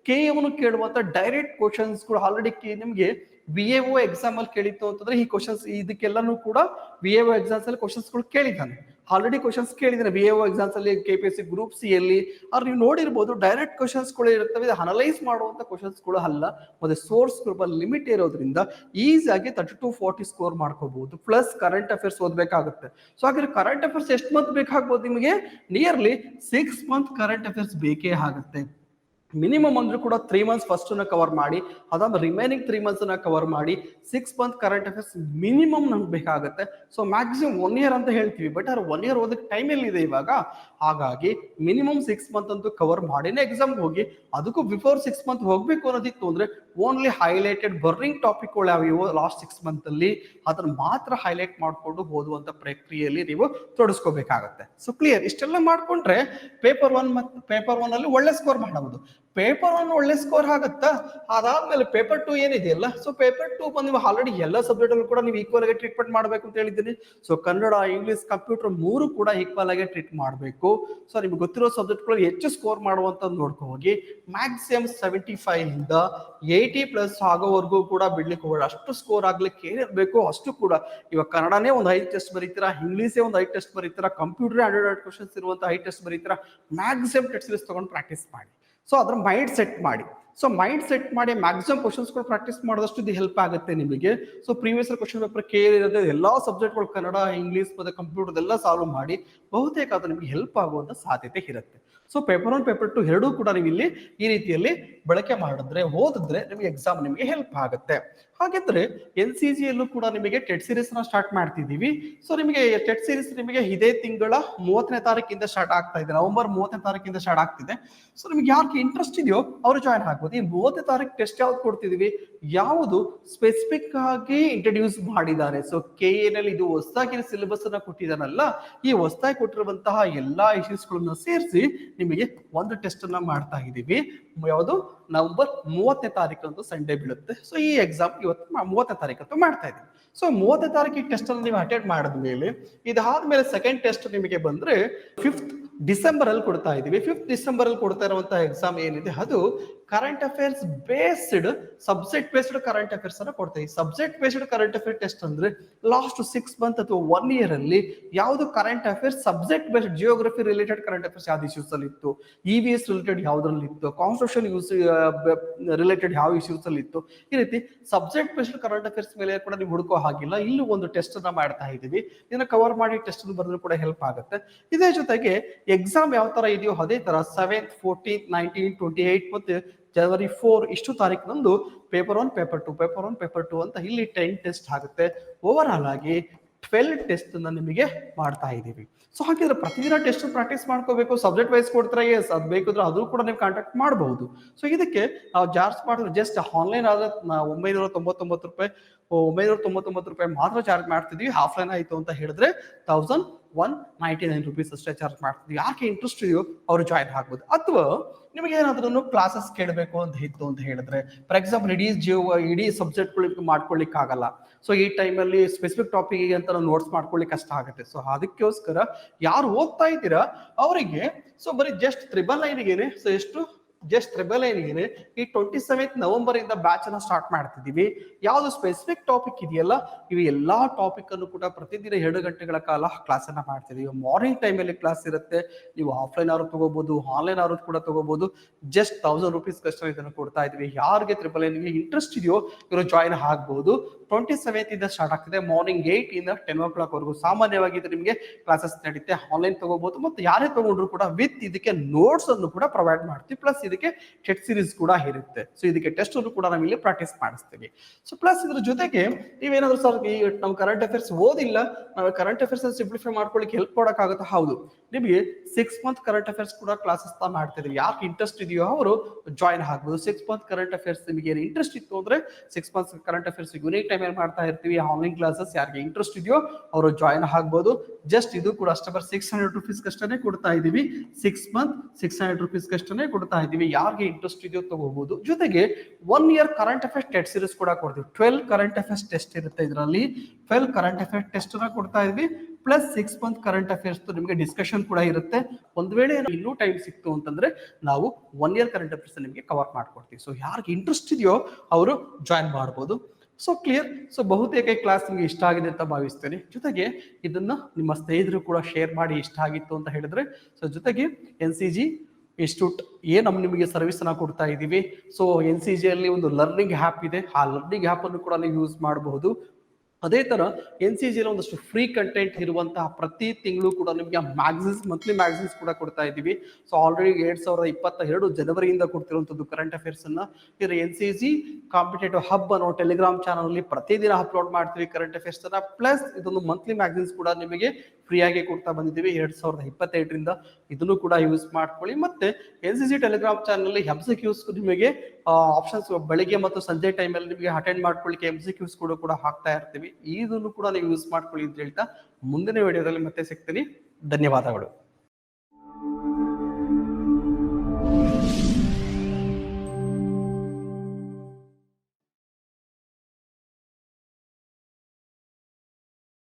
KM ಕೇಳುವಂತ ಡೈರೆಕ್ಟ್ ಕ್ವಶನ್ಸ್ಗಳು ಆಲ್ರೆಡಿ ನಿಮ್ಗೆ VAO ಎಕ್ಸಾಮ್ ಅಲ್ಲಿ ಕೇಳಿತ್ತು ಅಂತಂದ್ರೆ ಈ ಕ್ವಶನ್ಸ್ ಇದಕ್ಕೆಲ್ಲಾನು ಕೂಡ VAO ಎಕ್ಸಾಮ್ಸ್ ಅಲ್ಲಿ ಕ್ವಶನ್ಸ್ಗಳು ಕೇಳಿದ್ದಾನೆ, ಆಲ್ರೆಡಿ ಕ್ವಶನ್ಸ್ ಕೇಳಿದ್ದಾನೆ VAO ಎಕ್ಸಾಮ್ಸ್ ಅಲ್ಲಿ, KPSC ಗ್ರೂಪ್ ಸಿ ಅಲ್ಲಿ. ಅವ್ರು ನೀವು ನೋಡಿರ್ಬೋದು ಡೈರೆಕ್ಟ್ ಕ್ವಶನ್ಸ್ಗಳು ಇರ್ತವೆ, ಅನಲೈಸ್ ಮಾಡುವಂತ ಕ್ವಶನ್ಸ್ಗಳು ಅಲ್ಲ. ಮತ್ತೆ ಸೋರ್ಸ್ ಲಿಮಿಟ್ ಇರೋದ್ರಿಂದ ಈಸಿಯಾಗಿ 30 to 40 ಸ್ಕೋರ್ ಮಾಡ್ಕೋಬಹುದು. ಪ್ಲಸ್ ಕರೆಂಟ್ ಅಫೇರ್ಸ್ ಓದ್ಬೇಕಾಗುತ್ತೆ. ಸೊ ಹಾಗಾದ್ರೆ ಕರೆಂಟ್ ಅಫೇರ್ಸ್ ಎಷ್ಟು ಮಂತ್ ಬೇಕಾಗ್ಬೋದು ನಿಮಗೆ? ನಿಯರ್ಲಿ 6 month ಕರೆಂಟ್ ಅಫೇರ್ಸ್ ಬೇಕೇ ಆಗುತ್ತೆ. ಮಿನಿಮಮ್ ಅಂದ್ರೂ ಕೂಡ 3 months ಫಸ್ಟ್ ಕವರ್ ಮಾಡಿ, ಅದಾದ ರಿಮೈನಿಂಗ್ 3 months ಕವರ್ ಮಾಡಿ 6 month ಕರೆಂಟ್ ಅಫೇರ್ಸ್ ಮಿನಿಮಮ್ ನಮ್ಗೆ ಬೇಕಾಗುತ್ತೆ. ಸೊ ಮ್ಯಾಕ್ಸಿಮಮ್ 1 year ಅಂತ ಹೇಳ್ತೀವಿ, ಬಟ್ ಅವ್ರು 1 year ಓದಕ್ಕೆ ಟೈಮ್ ಎಲ್ಲಿದೆ ಇವಾಗ. ಹಾಗಾಗಿ ಮಿನಿಮಮ್ 6 month ಅಂತೂ ಕವರ್ ಮಾಡಿನೇ ಎಕ್ಸಾಮ್ ಹೋಗಿ. ಅದಕ್ಕೂ ಬಿಫೋರ್ 6 month ಹೋಗ್ಬೇಕು ಅನ್ನೋದಿತ್ತು ಅಂದ್ರೆ ಓನ್ಲಿ ಹೈಲೈಟೆಡ್ ಬರ್ನಿಂಗ್ ಟಾಪಿಕ್ಗಳು ಯಾವ್ಯಾವ ಲಾಸ್ಟ್ 6 month ಅಲ್ಲಿ ಅದನ್ನ ಮಾತ್ರ ಹೈಲೈಟ್ ಮಾಡ್ಕೊಂಡು ಓದುವಂತ ಪ್ರಕ್ರಿಯೆಯಲ್ಲಿ ನೀವು ತೊಡಸ್ಕೋಬೇಕಾಗತ್ತೆ. ಸೊ ಕ್ಲಿಯರ್, ಇಷ್ಟೆಲ್ಲ ಮಾಡ್ಕೊಂಡ್ರೆ ಪೇಪರ್ 1 ಮತ್ತು ಪೇಪರ್ 1 ಅಲ್ಲಿ ಒಳ್ಳೆ ಸ್ಕೋರ್ ಮಾಡಬಹುದು. ಪೇಪರ್ 1 ಒಳ್ಳೆ ಸ್ಕೋರ್ ಆಗುತ್ತಾ, ಅದಾದ್ಮೇಲೆ ಪೇಪರ್ 2 ಏನಿದೆಯಲ್ಲ, ಸೊ ಪೇಪರ್ 2 ಬಂದು ನೀವು ಆಲ್ರೆಡಿ ಎಲ್ಲ ಸಬ್ಜೆಕ್ಟ್ ಅಲ್ಲೂ ಕೂಡ ನೀವು ಈಕ್ವಲ್ ಆಗಿ ಟ್ರೀಟ್ಮೆಂಟ್ ಮಾಡಬೇಕು ಅಂತ ಹೇಳಿದ್ದೀನಿ. ಸೊ ಕನ್ನಡ, ಇಂಗ್ಲಿಷ್, ಕಂಪ್ಯೂಟರ್ 3 ಕೂಡ ಈಕ್ವಲ್ ಆಗಿ ಟ್ರೀಟ್ ಮಾಡಬೇಕು. ಸೊ ನಿಮ್ಗೆ ಗೊತ್ತಿರೋ ಸಬ್ಜೆಕ್ಟ್ಗಳು ಹೆಚ್ಚು ಸ್ಕೋರ್ ಮಾಡುವಂತ ನೋಡ್ಕೊ ಹೋಗಿ. ಮ್ಯಾಕ್ಸಿಮಮ್ 75 ಇಂದ 80+ ಆಗೋವರೆಗೂ ಕೂಡ ಬಿಡ್ಲಿಕ್ಕೆ ಹೋಗಲ್ಲ. ಅಷ್ಟು ಸ್ಕೋರ್ ಆಗ್ಲಿಕ್ಕೆ ಏನಿರ್ಬೇಕು ಅಷ್ಟು ಕೂಡ. ಇವಾಗ ಕನ್ನಡನೇ ಒಂದು 5 ಟೆಸ್ಟ್ ಬರೀತೀರಾ, ಇಂಗ್ಲೀಷೇ ಒಂದು 5 ಟೆಸ್ಟ್ ಬರೀತೀರಾ, ಕಂಪ್ಯೂಟರ್ 100 ಕ್ವಶನ್ಸ್ ಇರುವಂತ 5 ಟೆಸ್ಟ್ ಬರೀತೀರಾ, ಮ್ಯಾಕ್ಸಿಮಮ್ ಟೆಸ್ಟ್ ಸೀರೀಸ್ ತಗೊಂಡು ಪ್ರಾಕ್ಟೀಸ್ ಮಾಡಿ. ಸೊ ಅದ್ರ ಮೈಂಡ್ ಸೆಟ್ ಮಾಡಿ. ಸೊ ಮೈಂಡ್ ಸೆಟ್ ಮಾಡಿ ಮ್ಯಾಕ್ಸಿಮಮ್ ಕ್ವಶನ್ಸ್ಗಳು ಪ್ರಾಕ್ಟೀಸ್ ಮಾಡೋದಷ್ಟು ಇದು ಹೆಲ್ಪ್ ಆಗುತ್ತೆ ನಿಮಗೆ. ಸೊ ಪ್ರೀವಿಯಸ್ ಕ್ವಶನ್ ಪೇಪರ್ ಕೇಳಿರೋದು ಎಲ್ಲಾ ಸಬ್ಜೆಕ್ಟ್ಗಳು ಕನ್ನಡ, ಇಂಗ್ಲೀಷ್ ಮತ್ತೆ ಕಂಪ್ಯೂಟರ್ ಎಲ್ಲ ಸಾಲ್ವ್ ಮಾಡಿ ಬಹುತೇಕ ಅದು ನಿಮಗೆ ಹೆಲ್ಪ್ ಆಗುವಂತ ಸಾಧ್ಯತೆ ಇರುತ್ತೆ. ಸೊ ಪೇಪರ್ 1 ಪೇಪರ್ 2 ಎರಡೂ ಕೂಡ ನೀವು ಇಲ್ಲಿ ಈ ರೀತಿಯಲ್ಲಿ ಬಳಕೆ ಮಾಡಿದ್ರೆ ಓದಿದ್ರೆ ನಿಮಗೆ ಎಕ್ಸಾಮ್ ನಿಮಗೆ ಹೆಲ್ಪ್ ಆಗುತ್ತೆ. ಹಾಗಿದ್ರೆ NCG ಯಲ್ಲೂ ಕೂಡ ನಿಮಗೆ ಟೆಟ್ ಸೀರೀಸ್ ನ ಸ್ಟಾರ್ಟ್ ಮಾಡ್ತಿದ್ದೀವಿ. ಸೊ ನಿಮಗೆ ಟೆಟ್ ಸೀರೀಸ್ ನಿಮಗೆ ಇದೇ ತಿಂಗಳ 30ನೇ ತಾರೀಕಿಂದ ಸ್ಟಾರ್ಟ್ ಆಗ್ತಾ ಇದೆ, ನವೆಂಬರ್ 30ನೇ ತಾರೀಕಿಂದ ಸ್ಟಾರ್ಟ್ ಆಗ್ತಿದೆ. ಸೊ ನಿಮ್ಗೆ ಯಾರಿಗೆ ಇಂಟ್ರೆಸ್ಟ್ ಇದೆಯೋ ಅವರು ಜಾಯ್ನ್ ಆಗ್ಬೋದು. ಈ 30ನೇ ತಾರೀಕು ಟೆಸ್ಟ್ ಯಾವ್ದು ಕೊಡ್ತಿದೀವಿ, ಯಾವುದು ಸ್ಪೆಸಿಫಿಕ್ ಆಗಿ ಇಂಟ್ರೊಡ್ಯೂಸ್ ಮಾಡಿದ್ದಾರೆ. ಸೊ KA ನಲ್ಲಿ ಇದು ಹೊಸದಾಗಿ ಸಿಲೆಬಸ್ ಅನ್ನ ಕೊಟ್ಟಿದ್ದಾನಲ್ಲ, ಈ ಹೊಸದಾಗಿ ಕೊಟ್ಟಿರುವಂತಹ ಎಲ್ಲಾ ಇಶ್ಯೂಸ್ ಗಳನ್ನ ಸೇರಿಸಿ ನಿಮಗೆ ಒಂದು ಟೆಸ್ಟ್ ಅನ್ನ ಮಾಡ್ತಾ ಇದ್ದೀವಿ. ಯಾವುದು ನವೆಂಬರ್ 30ನೇ ತಾರೀಕು ಸಂಡೇ ಬೀಳುತ್ತೆ. ಸೊ ಈ ಎಕ್ಸಾಮ್ ಇವತ್ತು 30ನೇ ತಾರೀಕು ಮಾಡ್ತಾ ಇದ್ದೀವಿ. ಸೊ 30ನೇ ತಾರೀಕಿಗೆ ಟೆಸ್ಟ್ ಅನ್ನು ನೀವು ಅಟೆಂಡ್ ಮಾಡಿದ್ಮೇಲೆ ಇದಾದ್ಮೇಲೆ ಸೆಕೆಂಡ್ ಟೆಸ್ಟ್ ನಿಮಗೆ ಬಂದ್ರೆ 5th ಡಿಸೆಂಬರ್ ಅಲ್ಲಿ ಕೊಡ್ತಾ ಇದೀವಿ. 5th ಡಿಸೆಂಬರ್ ಅಲ್ಲಿ ಕೊಡ್ತಾ ಇರುವಂತಹ ಎಕ್ಸಾಮ್ ಏನಿದೆ ಅದು current affairs based, subject based current affairs ಅನ್ನ ಕೊಡ್ತೀವಿ. Subject based current affair test ಅಂದ್ರೆ ಲಾಸ್ಟ್ 6 month ಅಥವಾ 1 year ಅಲ್ಲಿ ಯಾವ್ದು current affairs subject based, geography related current affairs ಯಾವ್ದು ಇಶ್ಯೂಸ್ ಅಲ್ಲಿ ಇತ್ತು, EVS ರಿಲೇಟೆಡ್ ಯಾವ್ದ್ರಲ್ಲಿ ಇತ್ತು, ಕಾನ್ಸ್ಟಿಟ್ಯೂಷನ್ ರಿಲೇಟೆಡ್ ಯಾವ ಇಶ್ಯೂಸ್ ಅಲ್ಲಿ ಇತ್ತು, ಈ ರೀತಿ ಸಬ್ಜೆಕ್ಟ್ ಬೇಸ್ಡ್ ಕರೆಂಟ್ ಅಫೇರ್ಸ್ ಮೇಲೆ ಕೂಡ ನೀವು ಹುಡುಕೋ ಹಾಗಿಲ್ಲ. ಇಲ್ಲೂ ಒಂದು ಟೆಸ್ಟ್ ಅನ್ನ ಮಾಡ್ತಾ ಇದೀವಿ. ಇದನ್ನ ಕವರ್ ಮಾಡಿ ಟೆಸ್ಟ್ ಬರೆದ್ರು ಕೂಡ ಹೆಲ್ಪ್ ಆಗುತ್ತೆ. ಇದೇ ಜೊತೆಗೆ ಎಕ್ಸಾಮ್ ಯಾವ ತರ ಇದೆಯೋ ಅದೇ ತರ 7th, 14th, 19th, 28th ಮತ್ತೆ January 4 ಇಷ್ಟು ತಾರೀಕಿನಂದು ಪೇಪರ್ 1 ಪೇಪರ್ 2 ಪೇಪರ್ 1 ಪೇಪರ್ 2 ಅಂತ ಇಲ್ಲಿ 10 ಟೆಸ್ಟ್ ಆಗುತ್ತೆ. ಓವರ್ ಆಲ್ ಆಗಿ 12 ಟೆಸ್ಟ್ ನಿಮಗೆ ಮಾಡ್ತಾ ಇದ್ದೀವಿ. ಸೊ ಹಾಗಿದ್ರೆ ಪ್ರತಿದಿನ ಟೆಸ್ಟ್ ಪ್ರಾಕ್ಟೀಸ್ ಮಾಡ್ಕೋಬೇಕು, ಸಬ್ಜೆಕ್ಟ್ ವೈಸ್ ಕೊಡ್ತಾರೆ, ಎಸ್ ಅದು ಬೇಕಾದ್ರೆ ಅದು ಕೂಡ ನೀವು ಕಾಂಟ್ಯಾಕ್ಟ್ ಮಾಡಬಹುದು. ಸೊ ಇದಕ್ಕೆ ನಾವು ಚಾರ್ಜ್ ಮಾಡಿದ್ರೆ ಜಸ್ಟ್ ಆನ್ಲೈನ್ ಆದ್ರೆ ₹999 ₹999 ಮಾತ್ರ ಚಾರ್ಜ್ ಮಾಡ್ತಿದ್ವಿ. ಆಫ್ಲೈನ್ ಆಯಿತು ಅಂತ ಹೇಳಿದ್ರೆ ₹1199 ಅಷ್ಟೇ ಚಾರ್ಜ್ ಮಾಡ್ತಿದ್ವಿ. ಯಾಕೆ ಇಂಟ್ರೆಸ್ಟ್ ಇದೆಯೋ ಅವರು ಜಾಯಿನ್ ಆಗ್ಬೋದು. ಅಥವಾ ನಿಮಗೆ ಏನಾದ್ರೂ ಕ್ಲಾಸಸ್ ಕೇಳಬೇಕು ಅಂತ ಇತ್ತು ಅಂತ ಹೇಳಿದ್ರೆ, ಫಾರ್ ಎಕ್ಸಾಂಪಲ್ ಇಡೀ ಸಬ್ಜೆಕ್ಟ್ಗಳು ಮಾಡ್ಕೊಳ್ಳಿಕ್ಕೆ ಆಗಲ್ಲ. ಸೊ ಈ ಟೈಮಲ್ಲಿ ಸ್ಪೆಸಿಫಿಕ್ ಟಾಪಿಕ್ ಅಂತ ನಾವು ನೋಟ್ಸ್ ಮಾಡ್ಕೊಳ್ಳಿಕ್ಕೆ ಕಷ್ಟ ಆಗುತ್ತೆ. ಸೊ ಅದಕ್ಕೋಸ್ಕರ ಯಾರು ಓದ್ತಾ ಇದ್ದೀರಾ ಅವರಿಗೆ ಸೊ ಬರೀ ಜಸ್ಟ್ 999ಗೆ ಸೊ ಎಷ್ಟು ಜಸ್ಟ್ 999ಗೆ ಈ 27 ನವೆಂಬರ್ ಇಂದ ಬ್ಯಾಚ್ ಅನ್ನ ಸ್ಟಾರ್ಟ್ ಮಾಡ್ತಿದೀವಿ. ಯಾವ್ದು ಸ್ಪೆಸಿಫಿಕ್ ಟಾಪಿಕ್ ಇದೆಯಲ್ಲ ಇವು ಎಲ್ಲಾ ಟಾಪಿಕ್ ಅನ್ನು ಕೂಡ ಪ್ರತಿದಿನ 2 ಗಂಟೆಗಳ ಕಾಲ ಕ್ಲಾಸ್ ಅನ್ನ ಮಾಡ್ತಿದೀವಿ. ಮಾರ್ನಿಂಗ್ ಟೈಮ್ ಅಲ್ಲಿ ಕ್ಲಾಸ್ ಇರುತ್ತೆ. ನೀವು ಆಫ್ಲೈನ್ ಅವರು ತಗೋಬಹುದು, ಆನ್ಲೈನ್ ಅವರು ಕೂಡ ತಗೋಬಹುದು. ಜಸ್ಟ್ ₹1000 ಕಷ್ಟ ಇದನ್ನು ಕೊಡ್ತಾ ಇದೀವಿ. ಯಾರಿಗೆ 999ಗೆ ಇಂಟ್ರೆಸ್ಟ್ ಇದೆಯೋ ಇವರು ಜಾಯಿನ್ ಆಗಬಹುದು. 27 ಇಂದ ಸ್ಟಾರ್ಟ್ ಆಗ್ತಿದೆ. ಮಾರ್ನಿಂಗ್ 8 ಇಂದ 10 o'clock ವರೆಗೂ ಸಾಮಾನ್ಯವಾಗಿ ಇದು ನಿಮಗೆ ಕ್ಲಾಸಸ್ ನಡೆಯುತ್ತೆ. ಆನ್ಲೈನ್ ತಗೋಬಹುದು. ಮತ್ತೆ ಯಾರೇ ತಗೊಂಡ್ರು ಕೂಡ ವಿತ್ ಇದಕ್ಕೆ ನೋಟ್ಸ್ ಅನ್ನು ಕೂಡ ಪ್ರೊವೈಡ್ ಮಾಡ್ತೀವಿ. ಪ್ಲಸ್ ಇದಕ್ಕೆ ಟೆಸ್ಟ್ ಸೀರೀಸ್ ಕೂಡ ಇರುತ್ತೆ. ಸೊ ಇದಕ್ಕೆ ಟೆಸ್ಟ್ ಅನ್ನು ಕೂಡ ನಾವು ಇಲ್ಲಿ ಪ್ರಾಕ್ಟೀಸ್ ಮಾಡಿಸ್ತೀವಿ. ಸೊ ಪ್ಲಸ್ ಇದ್ರ ಜೊತೆಗೆ ನೀವೇನಾದ್ರು ಸರ್ ನಾವು ಕರೆಂಟ್ ಅಫೇರ್ಸ್ ಓದಿಲ್ಲ, ನಾವು ಕರೆಂಟ್ ಅಫೇರ್ಸ್ ಸಿಂಪ್ಲಿಫೈ ಮಾಡ್ಕೊಳ್ಳಿಕ್ಕೆ ಹೆಲ್ಪ್ ಕೊಡಕ್ಕಾಗುತ್ತೆ. ಹೌದು, ನಿಮಗೆ 6 ಮಂತ್ ಕರೆಂಟ್ ಅಫೇರ್ಸ್ ಕೂಡ ಕ್ಲಾಸಸ್ ಮಾಡ್ತಿದ್ವಿ. ಯಾಕೆ ಇಂಟ್ರೆಸ್ಟ್ ಇದೆಯೋ ಅವರು ಜಾಯಿನ್ ಆಗ್ಬೋದು. 6 ಮಂತ್ ಕರೆಂಟ್ ಅಫೇರ್ಸ್ ನಿಮಗೆ ಏನು ಇಂಟ್ರೆಸ್ಟ್ ಇತ್ತು ಅಂದ್ರೆ 6 months current affairs unique time ಅಲ್ಲಿ ಮಾಡ್ತಾ ಇರ್ತೀವಿ. ಆನ್ಲೈನ್ ಕ್ಲಾಸಸ್ ಯಾರಿಗೆ ಇಂಟ್ರೆಸ್ಟ್ ಇದೆಯೋ ಅವರು ಜಾಯಿನ್ ಆಗ್ಬೋದು. ಜಸ್ಟ್ ಇದು ಕೂಡ ಅಷ್ಟೇ ₹600 ಅಷ್ಟೇ ಕೊಡ್ತಾ ಇದೀವಿ. 6 ಮಂತ್ ₹600 ಅಷ್ಟೇ ಕೊಡ್ತಾ ಇದೀವಿ. ಯಾರಿಗೆ ಇಂಟ್ರೆಸ್ಟ್ ಇದೆಯೋ ತಗೋಬಹುದು. ಜೊತೆಗೆ 1 year current affairs test series ಕೂಡ ಕೊಡ್ತೀವಿ. 12 ಕರೆಂಟ್ ಅಫೇರ್ಸ್ ಟೆಸ್ಟ್ ಇರುತ್ತೆ. ಇದರಲ್ಲಿ 12 ಕರೆಂಟ್ ಅಫೇರ್ಸ್ ಟೆಸ್ಟ್ ಅನ್ನ ಕೊಡ್ತಾ ಇದೀವಿ. ಪ್ಲಸ್ 6 ಮಂತ್ ಕರೆಂಟ್ ಅಫೇರ್ಸ್ ನಿಮಗೆ ಡಿಸ್ಕಷನ್ ಕೂಡ ಇರುತ್ತೆ. ಒಂದ್ ವೇಳೆ ಇನ್ನೂ ಟೈಮ್ ಸಿಕ್ತು ಅಂತಂದ್ರೆ ನಾವು 1 year ಕರೆಂಟ್ ಅಫೇರ್ಸ್ ನಿಮಗೆ ಕವರ್ ಮಾಡ್ಕೊಡ್ತೀವಿ. ಸೊ ಯಾರಿಗೆ ಇಂಟ್ರೆಸ್ಟ್ ಇದೆಯೋ ಅವರು ಜಾಯಿನ್ ಮಾಡಬಹುದು. So clear. ಸೊ ಬಹುತೇಕ ಕ್ಲಾಸ್ ನಿಮಗೆ ಇಷ್ಟ ಆಗಿದೆ ಅಂತ ಭಾವಿಸ್ತೇನೆ. ಜೊತೆಗೆ ಇದನ್ನ ನಿಮ್ಮ ಸ್ನೇಹಿತರು ಕೂಡ ಶೇರ್ ಮಾಡಿ ಇಷ್ಟ ಆಗಿತ್ತು ಅಂತ ಹೇಳಿದ್ರೆ. ಸೊ ಜೊತೆಗೆ NCG ಇನ್ಸ್ಟಿಟ್ಯೂಟ್ ನಿಮಗೆ ಸರ್ವಿಸ್ ಅನ್ನ ಕೊಡ್ತಾ ಇದ್ದೀವಿ. ಸೊ NCG ಅಲ್ಲಿ ಒಂದು ಲರ್ನಿಂಗ್ ಆ್ಯಪ್ ಇದೆ. ಆ ಲರ್ನಿಂಗ್ ಆ್ಯಪ್ ಅನ್ನು ಕೂಡ ನೀವು ಯೂಸ್ ಮಾಡಬಹುದು. ಅದೇ ತರ NCG ಒಂದಷ್ಟು ಫ್ರೀ ಕಂಟೆಂಟ್ ಇರುವಂತಹ ಪ್ರತಿ ತಿಂಗಳು ಕೂಡ ನಿಮಗೆ ಮ್ಯಾಗಝಿನ್ಸ್, ಮಂತ್ಲಿ ಮ್ಯಾಗಝಿನ್ಸ್ ಕೂಡ ಕೊಡ್ತಾ ಇದ್ದೀವಿ. ಸೊ ಆಲ್ರೆಡಿ 2022 ಜನವರಿಯಿಂದ ಕೊಡ್ತಿರುವಂತದ್ದು ಕರೆಂಟ್ ಅಫೇರ್ಸ್ ಅನ್ನ. ಇದರ NCG ಕಾಂಪಿಟೇಟಿವ್ ಹಬ್ ಅನ್ನೋ ಟೆಲಿಗ್ರಾಮ್ ಚಾನಲ್ ಅಲ್ಲಿ ಪ್ರತಿದಿನ ಅಪ್ಲೋಡ್ ಮಾಡ್ತೀವಿ ಕರೆಂಟ್ ಅಫೇರ್ಸ್ ಅನ್ನ. ಪ್ಲಸ್ ಇದೊಂದು ಮಂತ್ಲಿ ಮ್ಯಾಗಝಿನ್ಸ್ ಕೂಡ ನಿಮಗೆ ಫ್ರೀ ಆಗಿ ಕೊಡ್ತಾ ಬಂದಿದ್ದೀವಿ 2022ರಿಂದ. ಇದನ್ನು ಕೂಡ ಯೂಸ್ ಮಾಡ್ಕೊಳ್ಳಿ. ಮತ್ತೆ NCG ಟೆಲಿಗ್ರಾಮ್ ಚಾನಲ್ ಅಲ್ಲಿ MCQs ನಿಮಗೆ ಆಪ್ಷನ್ಸ್ ಬೆಳಿಗ್ಗೆ ಮತ್ತು ಸಂಜೆ ಟೈಮ್ ಅಲ್ಲಿ ನಿಮಗೆ ಅಟೆಂಡ್ ಮಾಡ್ಕೊಳ್ಳಿಕ್ಕೆ MCQs ಕೂಡ ಹಾಕ್ತಾ ಇರ್ತೀವಿ. ಇದನ್ನು ಕೂಡ ನೀವು ಯೂಸ್ ಮಾಡ್ಕೊಳ್ಳಿ ಅಂತ ಹೇಳ್ತಾ ಮುಂದಿನ ವಿಡಿಯೋದಲ್ಲಿ ಮತ್ತೆ ಸಿಗ್ತೀನಿ. ಧನ್ಯವಾದಗಳು.